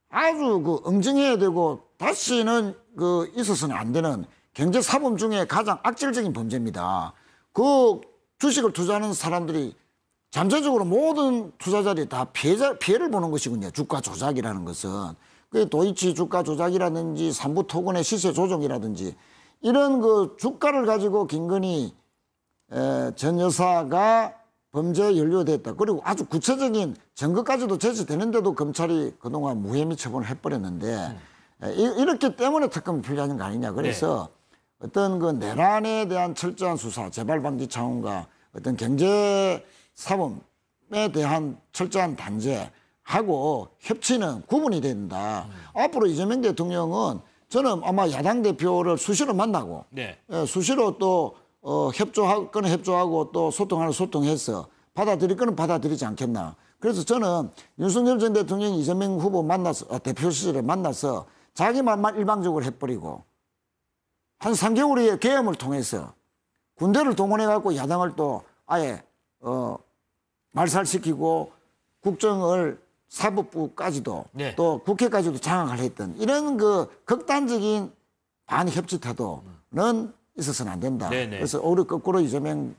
아주 그 응징해야 되고 다시는 그 있어서는 안 되는 경제 사범 중에 가장 악질적인 범죄입니다. 그 주식을 투자하는 사람들이 잠재적으로 모든 투자자들이 다 피해를 보는 것이군요. 주가 조작이라는 것은. 그 도이치 주가 조작이라든지 삼부 토건의 시세 조정이라든지 이런 그 주가를 가지고 김건희 전 여사가 범죄에 연루됐다. 그리고 아주 구체적인 증거까지도 제시되는데도 검찰이 그동안 무혐의 처분을 해버렸는데 이렇기 때문에 특검이 필요한 거 아니냐. 그래서 어떤 그 내란에 대한 철저한 수사, 재발 방지 차원과 어떤 경제 사범에 대한 철저한 단죄하고 협치는 구분이 된다. 앞으로 이재명 대통령은 저는 아마 야당 대표를 수시로 만나고 수시로 또 협조하고 또 소통해서 받아들일 거는 받아들이지 않겠나. 그래서 저는 윤석열 전 대통령이 이재명 후보 만나서 대표 시절에 만나서 자기 말만 일방적으로 해버리고 한 3개월의 계엄을 통해서 군대를 동원해갖고 야당을 또 아예 말살시키고 국정을 사법부까지도 또 국회까지도 장악을 했던 이런 그 극단적인 반협치 태도는 있어서는 안 된다. 그래서 오히려 거꾸로 이재명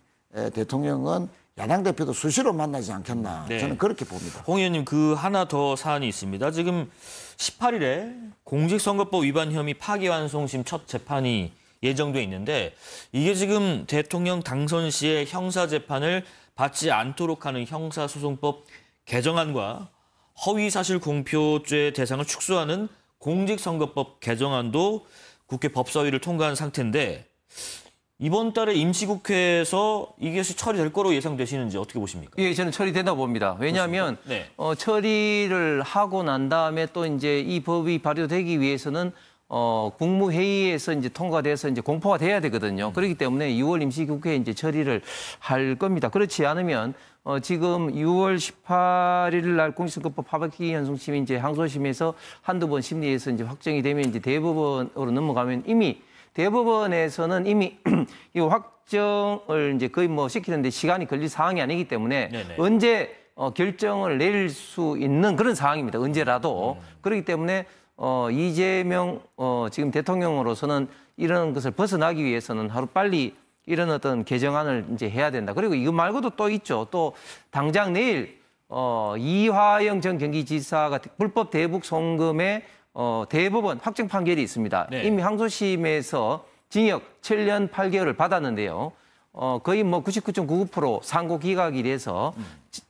대통령은 야당 대표도 수시로 만나지 않겠나. 저는 그렇게 봅니다. 홍 의원님, 그 하나 더 사안이 있습니다. 지금 18일에 공직선거법 위반 혐의 파기환송심 첫 재판이 예정돼 있는데 이게 지금 대통령 당선 시에 형사재판을 받지 않도록 하는 형사소송법 개정안과 허위사실 공표죄 대상을 축소하는 공직선거법 개정안도 국회 법사위를 통과한 상태인데 이번 달에 임시국회에서 이것이 처리될 거로 예상되시는지 어떻게 보십니까? 예, 저는 처리된다고 봅니다. 왜냐하면 처리를 하고 난 다음에 또 이제 이 법이 발효되기 위해서는 국무회의에서 이제 통과돼서 이제 공포가 돼야 되거든요. 그렇기 때문에 6월 임시국회에 이제 처리를 할 겁니다. 그렇지 않으면 지금 6월 18일 날 공직선거법 파기환송심이 이제 항소심에서 한두 번 심리에서 이제 확정이 되면 이제 대법원으로 넘어가면 이미 대법원에서는 이미 이 확정을 이제 거의 뭐 시키는데 시간이 걸릴 사항이 아니기 때문에 언제 결정을 내릴 수 있는 그런 상황입니다. 언제라도. 그렇기 때문에 이재명 지금 대통령으로서는 이런 것을 벗어나기 위해서는 하루 빨리 이런 어떤 개정안을 이제 해야 된다. 그리고 이거 말고도 또 있죠. 또 당장 내일 이화영 전 경기지사가 불법 대북 송금의 대법원 확정 판결이 있습니다. 이미 항소심에서 징역 7년 8개월을 받았는데요. 거의 뭐 99.99% 상고 기각이 돼서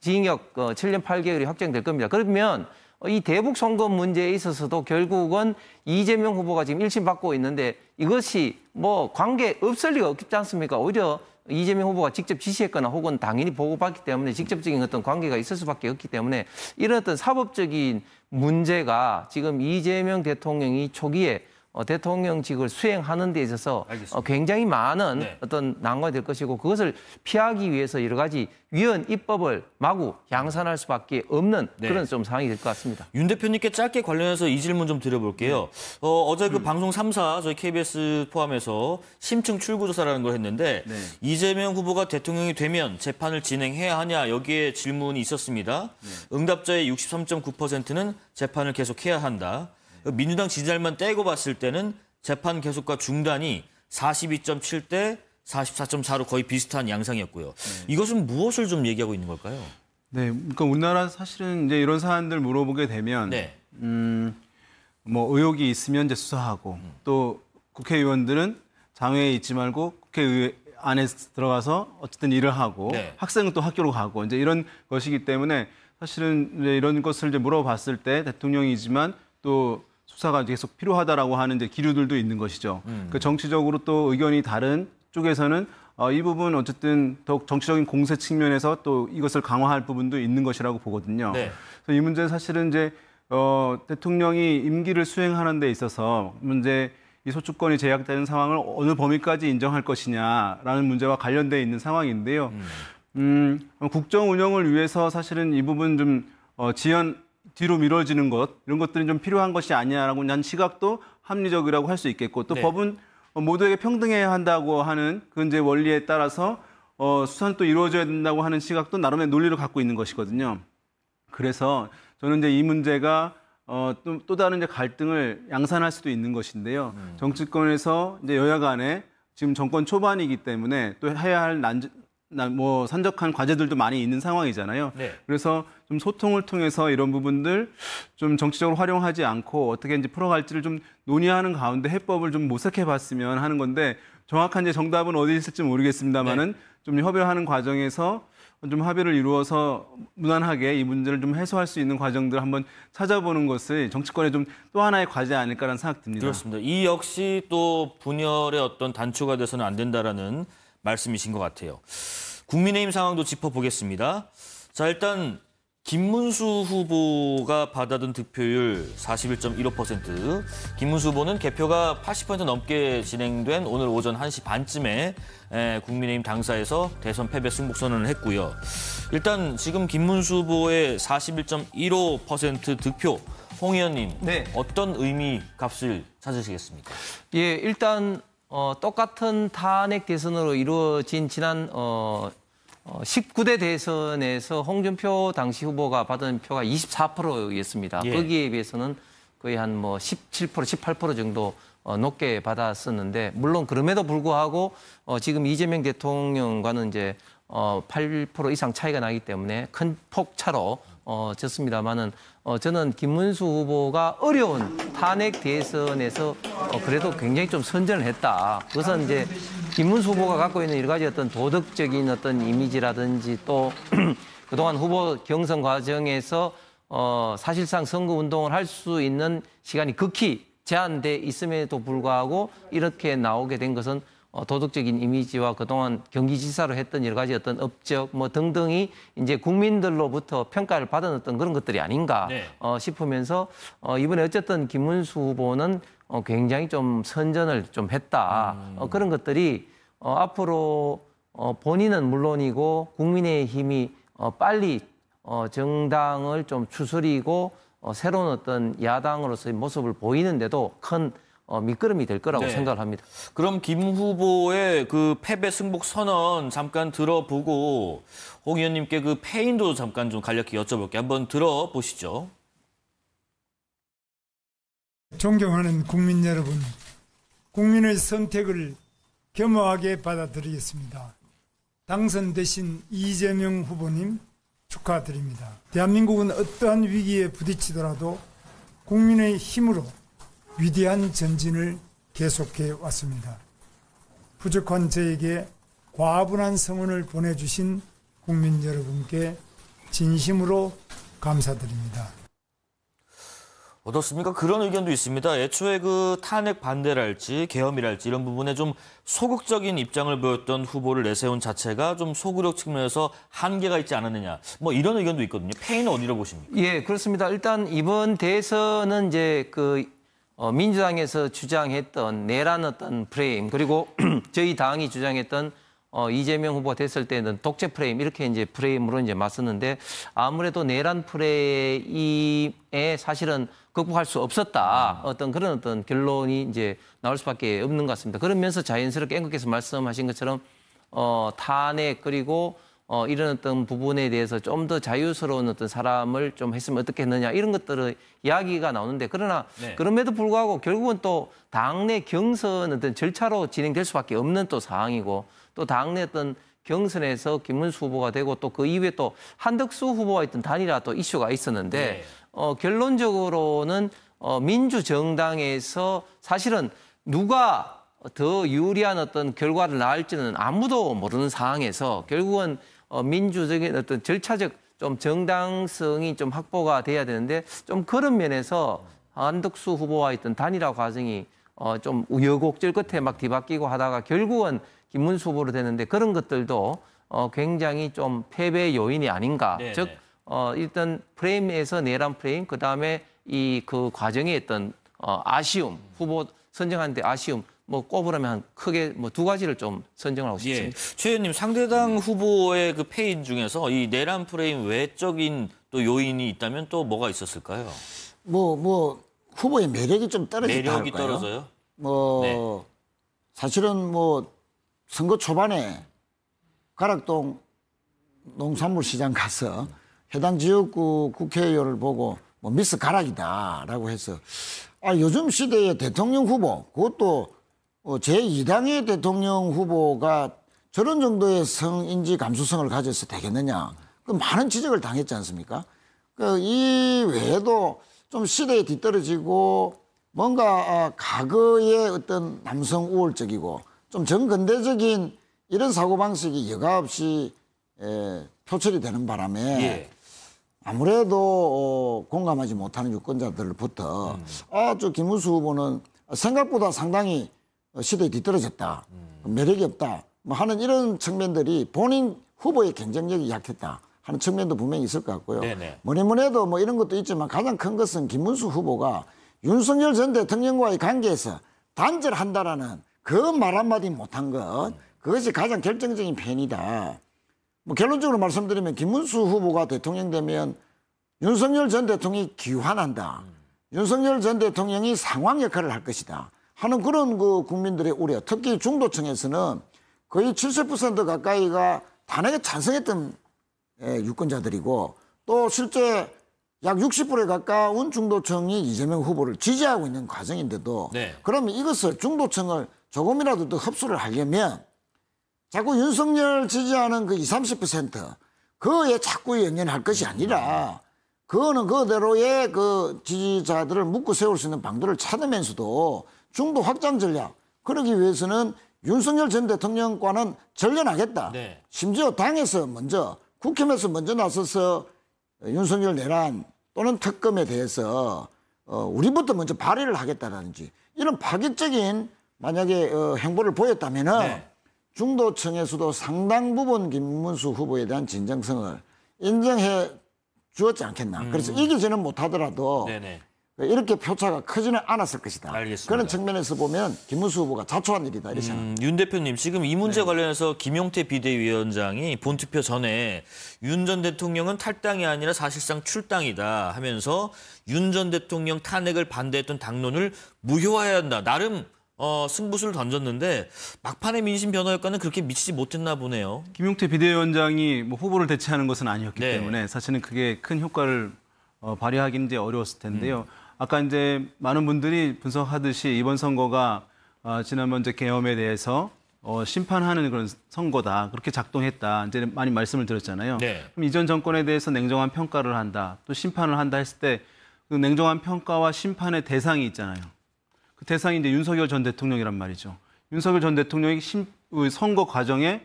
징역 7년 8개월이 확정될 겁니다. 그러면 이 대북 송금 문제에 있어서도 결국은 이재명 후보가 지금 1심 받고 있는데 이것이 뭐 관계 없을 리가 없지 않습니까? 오히려 이재명 후보가 직접 지시했거나 혹은 당연히 보고받기 때문에 직접적인 어떤 관계가 있을 수밖에 없기 때문에 이런 어떤 사법적인 문제가 지금 이재명 대통령이 초기에 대통령직을 수행하는 데 있어서 굉장히 많은 어떤 난관이 될 것이고 그것을 피하기 위해서 여러 가지 위헌 입법을 마구 양산할 수밖에 없는 그런 좀 상황이 될 것 같습니다. 윤 대표님께 짧게 관련해서 이 질문 좀 드려볼게요. 어제 그 방송 3사 저희 KBS 포함해서 심층 출구조사라는 걸 했는데 이재명 후보가 대통령이 되면 재판을 진행해야 하냐 여기에 질문이 있었습니다. 응답자의 63.9%는 재판을 계속해야 한다. 민주당 지지자만 떼고 봤을 때는 재판 계속과 중단이 42.7대 44.4로 거의 비슷한 양상이었고요. 이것은 무엇을 좀 얘기하고 있는 걸까요? 네, 그러니까 우리나라 사실은 이제 이런 사안들 물어보게 되면 뭐 의혹이 있으면 이제 수사하고 또 국회의원들은 장외에 있지 말고 국회 안에 들어가서 어쨌든 일을 하고 학생은 또 학교로 가고 이제 이런 것이기 때문에 사실은 이제 이런 것을 이제 물어봤을 때 대통령이지만 또 수사가 계속 필요하다라고 하는 이제 기류들도 있는 것이죠. 그 정치적으로 또 의견이 다른 쪽에서는 이 부분 어쨌든 더욱 정치적인 공세 측면에서 또 이것을 강화할 부분도 있는 것이라고 보거든요. 그래서 이 문제는 사실은 이제 대통령이 임기를 수행하는 데 있어서 문제 이 소추권이 제약되는 상황을 어느 범위까지 인정할 것이냐라는 문제와 관련돼 있는 상황인데요. 국정 운영을 위해서 사실은 이 부분 좀 뒤로 미뤄지는 것 이런 것들은 좀 필요한 것이 아니냐라고 난 시각도 합리적이라고 할 수 있겠고 또 법은 모두에게 평등해야 한다고 하는 그 이제 원리에 따라서 수사는 또 이루어져야 된다고 하는 시각도 나름의 논리를 갖고 있는 것이거든요. 그래서 저는 이제 이 문제가 또 다른 이제 갈등을 양산할 수도 있는 것인데요. 정치권에서 이제 여야 간에 지금 정권 초반이기 때문에 또 해야 할 뭐 산적한 과제들도 많이 있는 상황이잖아요. 네. 그래서 좀 소통을 통해서 이런 부분들 좀 정치적으로 활용하지 않고 어떻게 이제 풀어갈지를 좀 논의하는 가운데 해법을 좀 모색해봤으면 하는 건데 정확한 이제 정답은 어디 있을지 모르겠습니다만은 좀 협의하는 과정에서 좀 합의를 이루어서 무난하게 이 문제를 좀 해소할 수 있는 과정들을 한번 찾아보는 것이 정치권의 좀 또 하나의 과제 아닐까라는 생각 듭니다. 그렇습니다. 이 역시 또 분열의 어떤 단초가 돼서는 안 된다라는 말씀이신 것 같아요. 국민의힘 상황도 짚어보겠습니다. 자, 일단 김문수 후보가 받아든 득표율 41.15%. 김문수 후보는 개표가 80% 넘게 진행된 오늘 오전 1시 반쯤에 국민의힘 당사에서 대선 패배 승복 선언을 했고요. 일단 지금 김문수 후보의 41.15% 득표, 홍 의원님, 어떤 의미 값을 찾으시겠습니까? 예, 일단 똑같은 탄핵 대선으로 이루어진 지난 19대 대선에서 홍준표 당시 후보가 받은 표가 24%였습니다. 예. 거기에 비해서는 거의 한 17%, 18% 정도 높게 받았었는데, 물론 그럼에도 불구하고 지금 이재명 대통령과는 이제 8% 이상 차이가 나기 때문에 큰 폭차로 졌습니다만은 저는 김문수 후보가 어려운 탄핵 대선에서 그래도 굉장히 좀 선전을 했다. 그것은 이제 김문수 후보가 갖고 있는 여러 가지 어떤 도덕적인 어떤 이미지라든지 또 그동안 후보 경선 과정에서 사실상 선거 운동을 할 수 있는 시간이 극히 제한돼 있음에도 불구하고 이렇게 나오게 된 것은 도덕적인 이미지와 그동안 경기지사로 했던 여러 가지 어떤 업적 뭐 등등이 이제 국민들로부터 평가를 받은 어떤 그런 것들이 아닌가 싶으면서 이번에 어쨌든 김문수 후보는 굉장히 좀 선전을 좀 했다. 그런 것들이 앞으로 본인은 물론이고 국민의힘이 빨리 정당을 좀 추스리고 새로운 어떤 야당으로서의 모습을 보이는데도 큰 밑거름이 될 거라고 생각을 합니다. 그럼 김 후보의 그 패배 승복 선언 잠깐 들어보고 홍 의원님께 그 패인도 잠깐 좀 간략히 여쭤볼게요. 한번 들어보시죠. 존경하는 국민 여러분, 국민의 선택을 겸허하게 받아들이겠습니다. 당선되신 이재명 후보님 축하드립니다. 대한민국은 어떠한 위기에 부딪히더라도 국민의 힘으로 위대한 전진을 계속해 왔습니다. 부족한 저에게 과분한 성원을 보내주신 국민 여러분께 진심으로 감사드립니다. 어떻습니까? 그런 의견도 있습니다. 애초에 그 탄핵 반대랄지 계엄이랄지 이런 부분에 좀 소극적인 입장을 보였던 후보를 내세운 자체가 좀 소구력 측면에서 한계가 있지 않았느냐. 뭐 이런 의견도 있거든요. 패인은 어디로 보십니까? 예, 그렇습니다. 일단 이번 대선은 이제 민주당에서 주장했던 내란 어떤 프레임, 그리고 저희 당이 주장했던 이재명 후보가 됐을 때는 독재 프레임, 이렇게 이제 프레임으로 이제 맞섰는데, 아무래도 내란 프레임에 사실은 극복할 수 없었다. 그런 어떤 결론이 이제 나올 수밖에 없는 것 같습니다. 그러면서 자연스럽게 앵커께서 말씀하신 것처럼 탄핵, 그리고 이런 어떤 부분에 대해서 좀 더 자유스러운 어떤 사람을 좀 했으면 어떻게 했느냐, 이런 것들의 이야기가 나오는데, 그러나 그럼에도 불구하고 결국은 또 당내 경선 어떤 절차로 진행될 수밖에 없는 또 상황이고, 또 당내 어떤 경선에서 김문수 후보가 되고 또 그 이후에 또 한덕수 후보가 있던 단일화 또 이슈가 있었는데, 결론적으로는 민주정당에서 사실은 누가 더 유리한 어떤 결과를 낳을지는 아무도 모르는 상황에서 결국은 민주적인 어떤 절차적 좀 정당성이 좀 확보가 돼야 되는데, 좀 그런 면에서 한덕수 후보와 있던 단일화 과정이 좀 우여곡절 끝에 막 뒤바뀌고 하다가 결국은 김문수 후보로 되는데, 그런 것들도 굉장히 좀 패배 요인이 아닌가. 즉 일단 프레임에서 내란 프레임, 그다음에 그 과정에 있던 아쉬움, 후보 선정하는데 아쉬움, 뭐 꼽으라면 크게 뭐 두 가지를 좀 선정을 하고 싶습니다. 최 의원님, 상대당 후보의 그 패인 중에서 이 내란 프레임 외적인 또 요인이 있다면 또 뭐가 있었을까요? 뭐 후보의 매력이 좀 떨어졌다 매력이 할까요? 떨어져요? 사실은 선거 초반에 가락동 농산물시장 가서 해당 지역구 국회의원을 보고 미스 가락이다라고 해서 요즘 시대의 대통령 후보, 그것도 제2당의 대통령 후보가 저런 정도의 성인지 감수성을 가져서 되겠느냐. 그 많은 지적을 당했지 않습니까? 이 외에도 좀 시대에 뒤떨어지고 뭔가 과거의 어떤 남성 우월적이고 좀 정근대적인 이런 사고방식이 여과 없이 표출이 되는 바람에 예. 아무래도 공감하지 못하는 유권자들부터 저 김문수 후보는 생각보다 상당히 시대에 뒤떨어졌다. 매력이 없다. 뭐 하는 이런 측면들이 본인 후보의 경쟁력이 약했다 하는 측면도 분명히 있을 것 같고요. 네네. 뭐니 해도 뭐 이런 것도 있지만 가장 큰 것은 김문수 후보가 윤석열 전 대통령과의 관계에서 단절한다라는 그 말 한마디 못한 것, 그것이 가장 결정적인 편이다. 뭐 결론적으로 말씀드리면 김문수 후보가 대통령 되면 윤석열 전 대통령이 귀환한다. 윤석열 전 대통령이 상황 역할을 할 것이다 하는 그런 그 국민들의 우려. 특히 중도층에서는 거의 70% 가까이가 탄핵에 찬성했던 유권자들이고 또 실제 약 60%에 가까운 중도층이 이재명 후보를 지지하고 있는 과정인데도 네. 그러면 이것을 중도층을 조금이라도 더 흡수를 하려면 자꾸 윤석열 지지하는 그 20, 30% 그에 자꾸 연연할 것이 아니라 그거는 그대로의 그 지지자들을 묶고 세울 수 있는 방도를 찾으면서도 중도 확장 전략 그러기 위해서는 윤석열 전 대통령과는 전련하겠다. 네. 심지어 당에서 먼저 국힘에서 먼저 나서서 윤석열 내란 또는 특검에 대해서 우리부터 먼저 발의를 하겠다라든지 이런 파격적인 만약에 행보를 보였다면은 네. 중도층에서도 상당 부분 김문수 후보에 대한 진정성을 인정해 주었지 않겠나. 그래서 이기지는 못하더라도 네네. 이렇게 표차가 크지는 않았을 것이다. 알겠습니다. 그런 측면에서 보면 김문수 후보가 자초한 일이다. 이렇게 생각합니다. 윤 대표님, 지금 이 문제 관련해서 김용태 비대위원장이 본투표 전에 윤 전 대통령은 탈당이 아니라 사실상 출당이다 하면서 윤 전 대통령 탄핵을 반대했던 당론을 무효화해야 한다. 나름 승부수를 던졌는데 막판의 민심 변화 효과는 그렇게 미치지 못했나 보네요. 김용태 비대위원장이 뭐 후보를 대체하는 것은 아니었기 네. 때문에 사실은 그게 큰 효과를 발휘하기는 이제 어려웠을 텐데요. 아까 이제 많은 분들이 분석하듯이 이번 선거가 지난번 이제 계엄에 대해서 심판하는 그런 선거다. 그렇게 작동했다. 이제 많이 말씀을 드렸잖아요. 네. 그럼 이전 정권에 대해서 냉정한 평가를 한다. 또 심판을 한다 했을 때 그 냉정한 평가와 심판의 대상이 있잖아요. 그 대상이 이제 윤석열 전 대통령이란 말이죠. 윤석열 전 대통령이 선거 과정에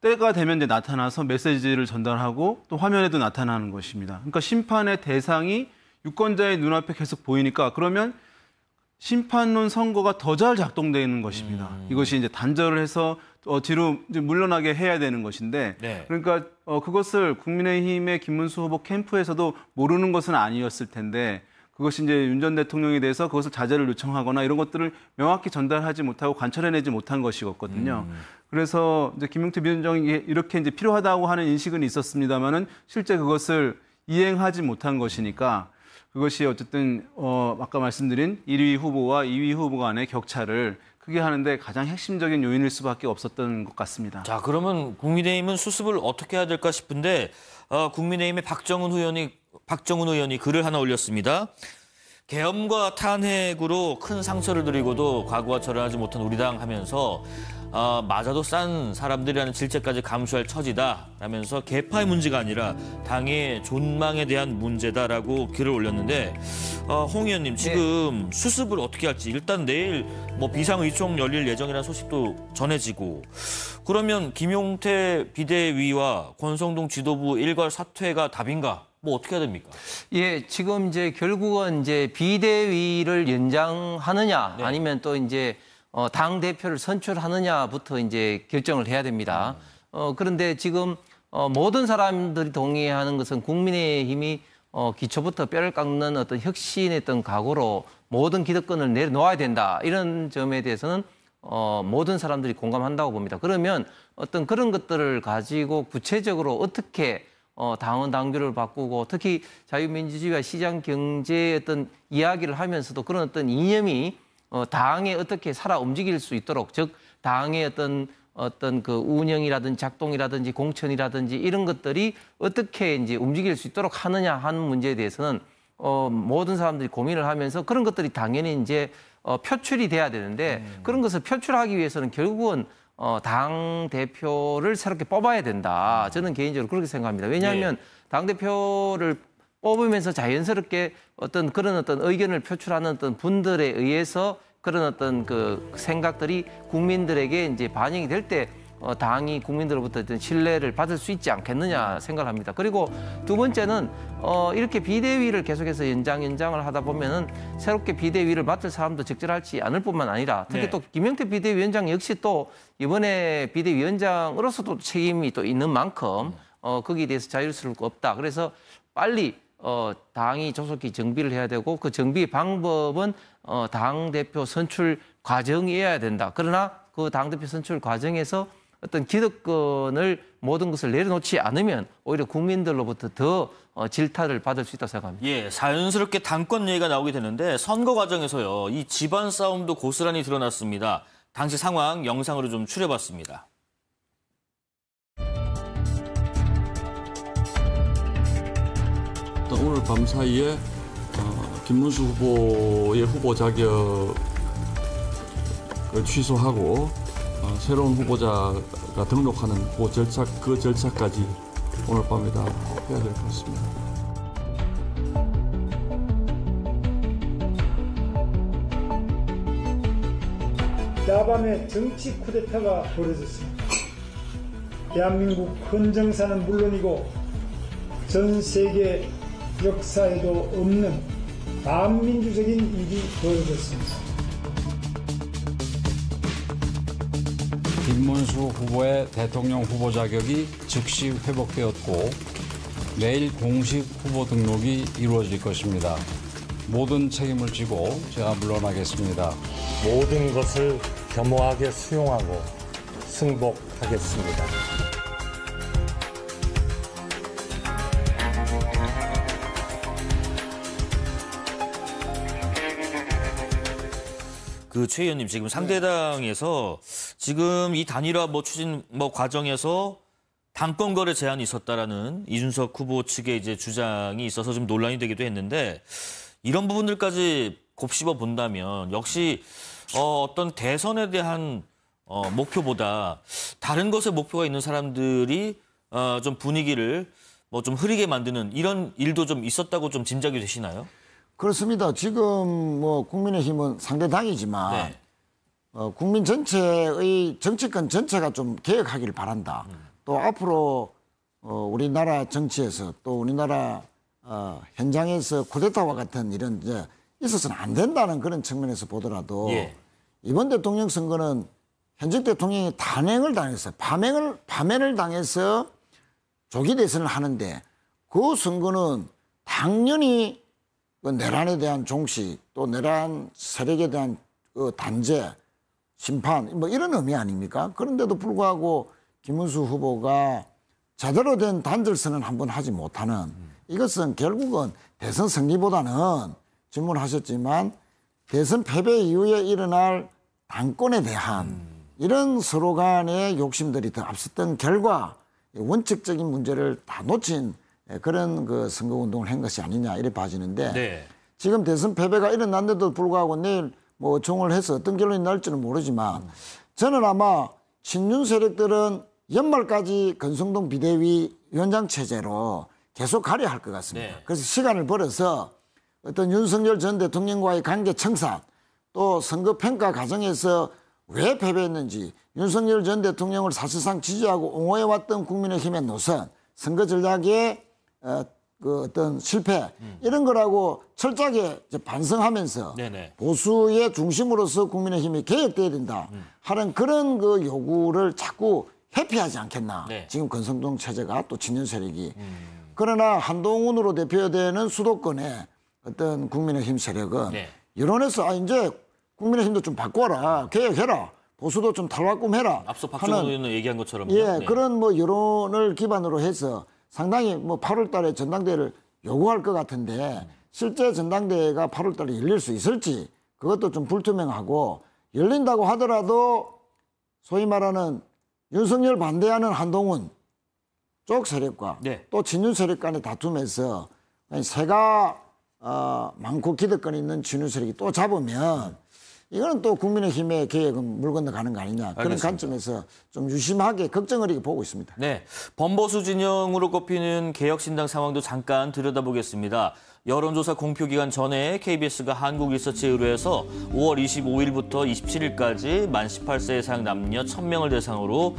때가 되면 이제 나타나서 메시지를 전달하고 또 화면에도 나타나는 것입니다. 그러니까 심판의 대상이 유권자의 눈앞에 계속 보이니까 그러면 심판론 선거가 더 잘 작동되는 것입니다. 이것이 이제 단절을 해서 뒤로 이제 물러나게 해야 되는 것인데 네. 그러니까 그것을 국민의힘의 김문수 후보 캠프에서도 모르는 것은 아니었을 텐데 그것이 이제 윤 전 대통령에 대해서 그것을 자제를 요청하거나 이런 것들을 명확히 전달하지 못하고 관철해내지 못한 것이었거든요. 그래서 이제 김용태 위원장이 이렇게 이제 필요하다고 하는 인식은 있었습니다만은 실제 그것을 이행하지 못한 것이니까 그것이 어쨌든 아까 말씀드린 1위 후보와 2위 후보 간의 격차를 크게 하는데 가장 핵심적인 요인일 수밖에 없었던 것 같습니다. 자, 그러면 국민의힘은 수습을 어떻게 해야 될까 싶은데 국민의힘의 박정훈 의원이 글을 하나 올렸습니다. 계엄과 탄핵으로 큰 상처를 드리고도 과거와 절연하지 못한 우리 당 하면서 맞아도 싼 사람들이라는 질책까지 감수할 처지다 라면서 계파의 문제가 아니라 당의 존망에 대한 문제다라고 글을 올렸는데 홍 의원님 지금 수습을 어떻게 할지 일단 내일 뭐 비상의총 열릴 예정이라는 소식도 전해지고 그러면 김용태 비대위와 권성동 지도부 일괄 사퇴가 답인가? 뭐 어떻게 해야 됩니까? 예, 지금 이제 결국은 이제 비대위를 연장하느냐 아니면 또 이제 당 대표를 선출하느냐부터 이제 결정을 해야 됩니다. 그런데 지금 모든 사람들이 동의하는 것은 국민의힘이 기초부터 뼈를 깎는 어떤 혁신의 어떤 각오로 모든 기득권을 내려놓아야 된다. 이런 점에 대해서는 모든 사람들이 공감한다고 봅니다. 그러면 어떤 그런 것들을 가지고 구체적으로 어떻게 당원 당규를 바꾸고 특히 자유민주주의와 시장 경제의 어떤 이야기를 하면서도 그런 어떤 이념이 당에 어떻게 살아 움직일 수 있도록 즉 당의 어떤 그 운영이라든지 작동이라든지 공천이라든지 이런 것들이 어떻게 이제 움직일 수 있도록 하느냐 하는 문제에 대해서는 모든 사람들이 고민을 하면서 그런 것들이 당연히 이제 표출이 돼야 되는데 그런 것을 표출하기 위해서는 결국은 당 대표를 새롭게 뽑아야 된다. 저는 개인적으로 그렇게 생각합니다. 왜냐하면 당 대표를 뽑으면서 자연스럽게 그런 어떤 의견을 표출하는 어떤 분들에 의해서 그런 어떤 그 생각들이 국민들에게 이제 반영이 될 때 당이 국민들로부터 어떤 신뢰를 받을 수 있지 않겠느냐 생각합니다. 그리고 두 번째는 이렇게 비대위를 계속해서 연장을 하다 보면은 새롭게 비대위를 맡을 사람도 적절하지 않을 뿐만 아니라 특히 또 김영태 비대위원장 역시 또 이번에 비대위원장으로서도 책임이 또 있는 만큼 거기에 대해서 자유스러울 거 없다. 그래서 빨리 당이 조속히 정비를 해야 되고 그 정비 방법은 당대표 선출 과정이어야 된다. 그러나 그 당대표 선출 과정에서 어떤 기득권을 모든 것을 내려놓지 않으면 오히려 국민들로부터 더 질타를 받을 수 있다고 생각합니다. 예, 자연스럽게 당권 얘기가 나오게 되는데 선거 과정에서요. 이 집안 싸움도 고스란히 드러났습니다. 당시 상황 영상으로 좀 추려봤습니다. 오늘 밤 사이에 김문수 후보의 후보 자격을 취소하고 새로운 후보자가 등록하는 그 절차까지 오늘 밤에 다 해야 될 것 같습니다. 야밤에 정치 쿠데타가 벌어졌습니다. 대한민국 헌정사는 물론이고 전 세계 역사에도 없는 반민주적인 일이 벌어졌습니다. 김문수 후보의 대통령 후보 자격이 즉시 회복되었고 내일 공식 후보 등록이 이루어질 것입니다. 모든 책임을 지고 제가 물러나겠습니다. 모든 것을 겸허하게 수용하고 승복하겠습니다. 최 의원님 지금 상대당에서 지금 이 단일화 추진 과정에서 당권 거래 제한이 있었다라는 이준석 후보 측의 이제 주장이 있어서 좀 논란이 되기도 했는데 이런 부분들까지 곱씹어 본다면 역시 어떤 대선에 대한 목표보다 다른 것에 목표가 있는 사람들이 좀 분위기를 좀 흐리게 만드는 이런 일도 좀 있었다고 좀 짐작이 되시나요? 그렇습니다. 지금 국민의힘은 상대당이지만 국민 전체의 정치권 전체가 좀 개혁하기를 바란다. 또 앞으로 우리나라 정치에서 또 우리나라 현장에서 쿠데타와 같은 이런 이제 있어서는 안 된다는 그런 측면에서 보더라도 이번 대통령 선거는 현직 대통령이 단행을 당해서 파면을 당해서 조기 대선을 하는데 그 선거는 당연히 내란에 대한 종식, 또 내란 세력에 대한 단죄, 심판, 이런 의미 아닙니까? 그런데도 불구하고 김문수 후보가 제대로 된 단절선은 한번 하지 못하는 이것은 결국은 대선 승리보다는 질문하셨지만 대선 패배 이후에 일어날 당권에 대한 이런 서로 간의 욕심들이 더 앞섰던 결과 원칙적인 문제를 다 놓친 그런 선거운동을 한 것이 아니냐 이렇게 봐지는데 지금 대선 패배가 일어났는데도 불구하고 내일 총을 해서 어떤 결론이 날지는 모르지만 저는 아마 친윤 세력들은 연말까지 권성동 비대위 위원장 체제로 계속 가려 할 것 같습니다. 그래서 시간을 벌어서 어떤 윤석열 전 대통령과의 관계 청산 또 선거 평가 과정에서 왜 패배했는지 윤석열 전 대통령을 사실상 지지하고 옹호해왔던 국민의힘의 노선 선거 전략의 어떤 실패 이런 거라고 철저하게 반성하면서 보수의 중심으로서 국민의힘이 개혁돼야 된다 하는 그런 요구를 자꾸 회피하지 않겠나. 지금 권성동 체제가 또 친윤 세력이. 그러나 한동훈으로 대표되는 수도권의 어떤 국민의힘 세력은 여론에서 이제 국민의힘도 좀 바꿔라. 개혁해라. 보수도 좀 탈바꿈해라. 앞서 박정호 의원은 얘기한 것처럼. 그런 여론을 기반으로 해서 상당히 8월 달에 전당대회를 요구할 것 같은데 실제 전당대회가 8월 달에 열릴 수 있을지 그것도 좀 불투명하고 열린다고 하더라도 소위 말하는 윤석열 반대하는 한동훈 쪽 세력과 또 친윤 세력 간의 다툼에서 새가 많고 기득권이 있는 친윤 세력이 또 잡으면 이거는 또 국민의힘의 계획은 물 건너가는 거 아니냐 그런 알겠습니다. 관점에서 좀 유심하게 걱정어리게 보고 있습니다. 네, 범보수 진영으로 꼽히는 개혁신당 상황도 잠깐 들여다보겠습니다. 여론조사 공표 기간 전에 KBS가 한국리서치에 의뢰해서 5월 25일부터 27일까지 만 18세 이상 남녀 1000명을 대상으로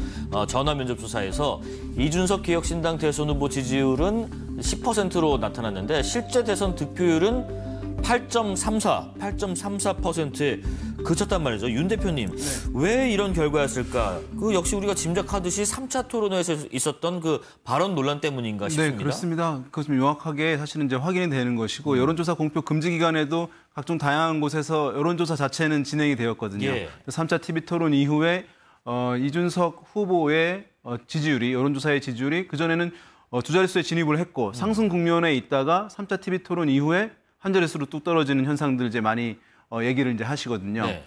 전화 면접 조사에서 이준석 개혁신당 대선 후보 지지율은 10%로 나타났는데 실제 대선 득표율은 8.34%에 그쳤단 말이죠. 윤 대표님, 왜 이런 결과였을까? 그 역시 우리가 짐작하듯이 3차 토론회에서 있었던 그 발언 논란 때문인가 싶습니다. 네, 그렇습니다. 그것 좀 명확하게 사실은 이제 확인이 되는 것이고 여론조사 공표 금지 기간에도 각종 다양한 곳에서 여론조사 자체는 진행이 되었거든요. 예. 3차 TV 토론 이후에 이준석 후보의 지지율이 여론조사의 지지율이 그전에는 두 자릿수에 진입을 했고 상승 국면에 있다가 3차 TV 토론 이후에 한 자릿수로 뚝 떨어지는 현상들 이제 많이 얘기를 이제 하시거든요. 네.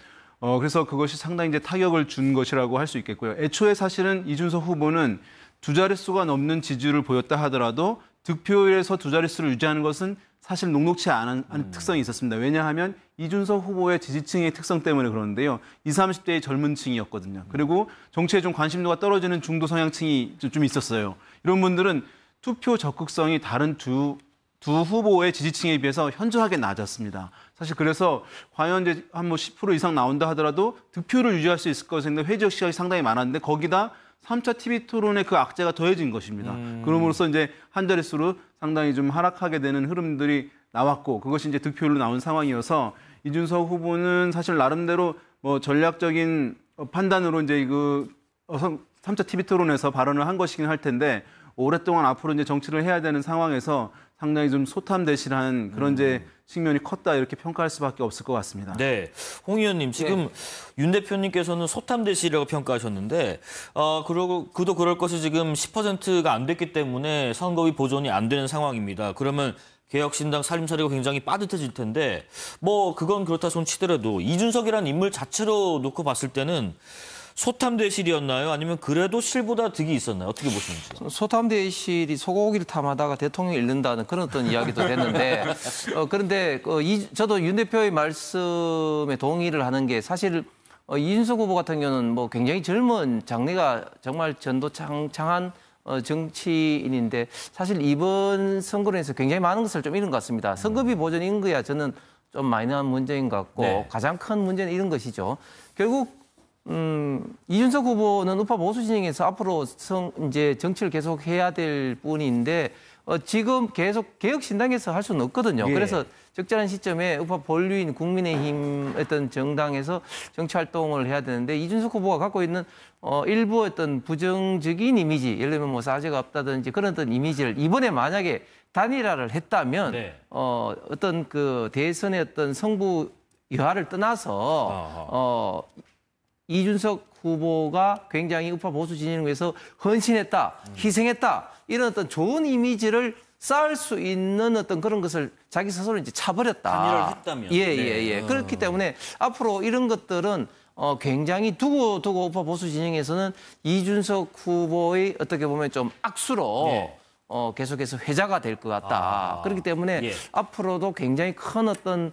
그래서 그것이 상당히 이제 타격을 준 것이라고 할 수 있겠고요. 애초에 사실은 이준석 후보는 두 자릿수가 넘는 지지율을 보였다 하더라도 득표율에서 두 자릿수를 유지하는 것은 사실 녹록치 않은 특성이 있었습니다. 왜냐하면 이준석 후보의 지지층의 특성 때문에 그러는데요. 20, 30대의 젊은 층이었거든요. 그리고 정치에 좀 관심도가 떨어지는 중도 성향층이 좀 있었어요. 이런 분들은 투표 적극성이 다른 두 후보의 지지층에 비해서 현저하게 낮았습니다. 사실 그래서 과연 이제 한 10% 이상 나온다 하더라도 득표를 유지할 수 있을 것인데 회적 시각이 상당히 많았는데 거기다 3차 TV 토론의 그 악재가 더해진 것입니다. 그럼으로써 이제 한 자릿수로 상당히 좀 하락하게 되는 흐름들이 나왔고 그것이 이제 득표율로 나온 상황이어서 이준석 후보는 사실 나름대로 뭐 전략적인 판단으로 이제 그 3차 TV 토론에서 발언을 한 것이긴 할 텐데 오랫동안 앞으로 이제 정치를 해야 되는 상황에서 상당히 좀 소탐대실한 그런 이제 측면이 컸다 이렇게 평가할 수밖에 없을 것 같습니다. 네, 홍 의원님 지금 윤 대표님께서는 소탐대실이라고 평가하셨는데 그러고 그도 그럴 것이 지금 10%가 안 됐기 때문에 선거비 보존이 안 되는 상황입니다. 그러면 개혁신당 살림살이가 굉장히 빠듯해질 텐데 뭐 그건 그렇다 손 치더라도 이준석이라는 인물 자체로 놓고 봤을 때는 소탐대실이었나요? 아니면 그래도 실보다 득이 있었나요? 어떻게 보시는지? 소탐대실이 소고기를 탐하다가 대통령이 잃는다는 그런 어떤 이야기도 됐는데 그런데 저도 윤 대표의 말씀에 동의를 하는 게 사실 이준석 후보 같은 경우는 뭐 굉장히 젊은 장래가 정말 전도창창한 정치인인데 사실 이번 선거로 해서 굉장히 많은 것을 좀 잃은 것 같습니다. 선거비 보전인 거야 저는 좀 마이너한 문제인 것 같고 네. 가장 큰 문제는 이런 것이죠. 결국 이준석 후보는 우파 보수 진영에서 앞으로 이제 정치를 계속 해야 될 분인데 지금 계속 개혁신당에서 할 수는 없거든요. 예. 그래서 적절한 시점에 우파 본류인 국민의힘 어떤 정당에서 정치 활동을 해야 되는데 이준석 후보가 갖고 있는 일부 어떤 부정적인 이미지, 예를 들면 뭐 사죄가 없다든지 그런 어떤 이미지를 이번에 만약에 단일화를 했다면 네. 어떤 그 대선의 어떤 성부 여하를 떠나서 이준석 후보가 굉장히 우파 보수 진영을 위해서 헌신했다, 희생했다 이런 어떤 좋은 이미지를 쌓을 수 있는 어떤 그런 것을 자기 스스로 이제 차버렸다. 단일화를 했다면. 예. 그렇기 때문에 앞으로 이런 것들은 굉장히 두고 우파 보수 진영에서는 이준석 후보의 어떻게 보면 좀 악수로 계속해서 회자가 될 것 같다. 그렇기 때문에 앞으로도 굉장히 큰 어떤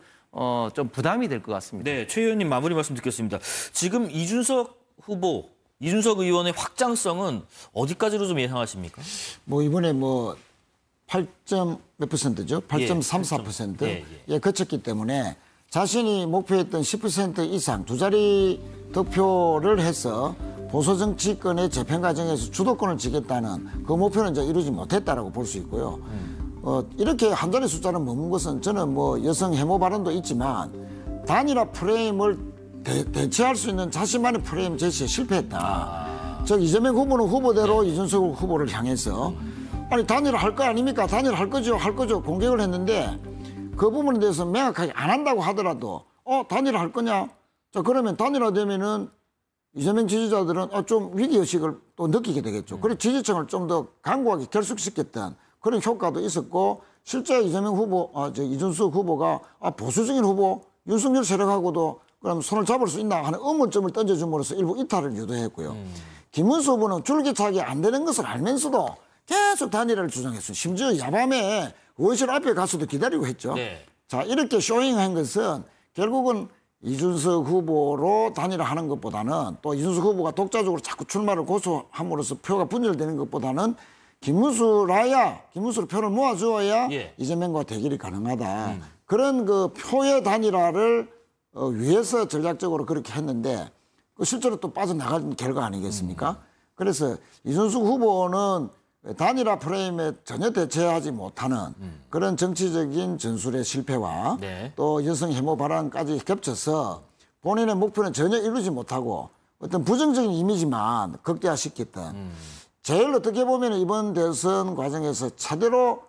좀 부담이 될 것 같습니다. 네, 최 의원님 마무리 말씀 듣겠습니다. 지금 이준석 후보, 이준석 의원의 확장성은 어디까지로 좀 예상하십니까? 뭐 이번에 뭐 8점 몇 %죠? 8.34%에 그쳤기 때문에 자신이 목표했던 10% 이상 두 자리 득표를 해서 보수 정치권의 재편 과정에서 주도권을 지겠다는 그 목표는 이제 이루지 못했다라고 볼 수 있고요. 이렇게 한 자리 숫자를 먹는 것은 저는 뭐 여성 혐오 발언도 있지만 단일화 프레임을 대체할 수 있는 자신만의 프레임 제시에 실패했다. 즉 이재명 후보는 후보대로 이준석 후보를 향해서 아니 단일화 할 거 아닙니까? 단일화 할 거죠. 공격을 했는데 그 부분에 대해서 명확하게 안 한다고 하더라도 단일화 할 거냐? 자 그러면 단일화 되면은 이재명 지지자들은 좀 위기의식을 또 느끼게 되겠죠. 그리고 지지층을 좀 더 강고하게 결속시켰던 그런 효과도 있었고 실제 이재명 후보, 이준석 후보가 보수적인 후보 윤석열 세력하고도 그럼 손을 잡을 수 있나 하는 의문점을 던져줌으로써 일부 이탈을 유도했고요. 김문수 후보는 줄기차게 안 되는 것을 알면서도 계속 단일화를 주장했어요. 심지어 야밤에 의원실 앞에 가서도 기다리고 했죠. 자 이렇게 쇼잉한 것은 결국은 이준석 후보로 단일화하는 것보다는 또 이준석 후보가 독자적으로 자꾸 출마를 고수함으로써 표가 분열되는 것보다는 김문수로 표를 모아주어야 이재명과 대결이 가능하다. 그런 그 표의 단일화를 위해서 전략적으로 그렇게 했는데 실제로 또 빠져나간 결과 아니겠습니까? 그래서 이준석 후보는 단일화 프레임에 전혀 대처하지 못하는 그런 정치적인 전술의 실패와 또 여성 혐오 발언까지 겹쳐서 본인의 목표는 전혀 이루지 못하고 어떤 부정적인 이미지만 극대화시켰던 제일 어떻게 보면 이번 대선 과정에서 차대로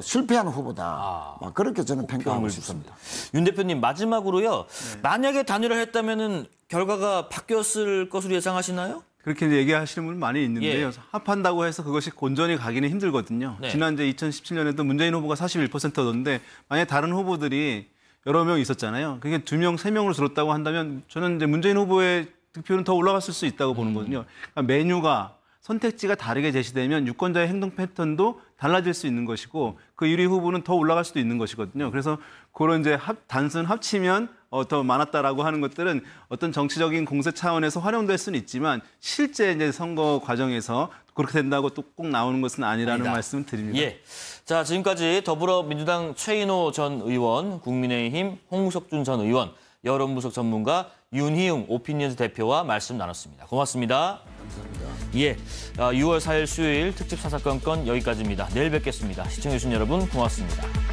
실패한 후보다. 그렇게 저는 평가하고 싶습니다. 윤 대표님 마지막으로요. 만약에 단일화를 했다면은 결과가 바뀌었을 것으로 예상하시나요? 그렇게 이제 얘기하시는 분 많이 있는데요. 합한다고 해서 그것이 온전히 가기는 힘들거든요. 지난 이제 2017년에도 문재인 후보가 41%던데 만약에 다른 후보들이 여러 명 있었잖아요. 그게 2명, 3명으로 줄었다고 한다면 저는 이제 문재인 후보의 득표는 더 올라갔을 수 있다고 보는 거거든요. 그러니까 메뉴가 선택지가 다르게 제시되면 유권자의 행동 패턴도 달라질 수 있는 것이고 그 1위 후보는 더 올라갈 수도 있는 것이거든요. 그래서 그런 이제 단순 합치면 더 많았다라고 하는 것들은 어떤 정치적인 공세 차원에서 활용될 수는 있지만 실제 이제 선거 과정에서 그렇게 된다고 또 꼭 나오는 것은 아니라는 말씀을 드립니다. 자, 지금까지 더불어민주당 최인호 전 의원, 국민의힘 홍석준 전 의원, 여론분석 전문가 윤희웅 오피니언스 대표와 말씀 나눴습니다. 고맙습니다. 감사합니다. 6월 4일 수요일 특집 사사건건 여기까지입니다. 내일 뵙겠습니다. 시청해주신 여러분 고맙습니다.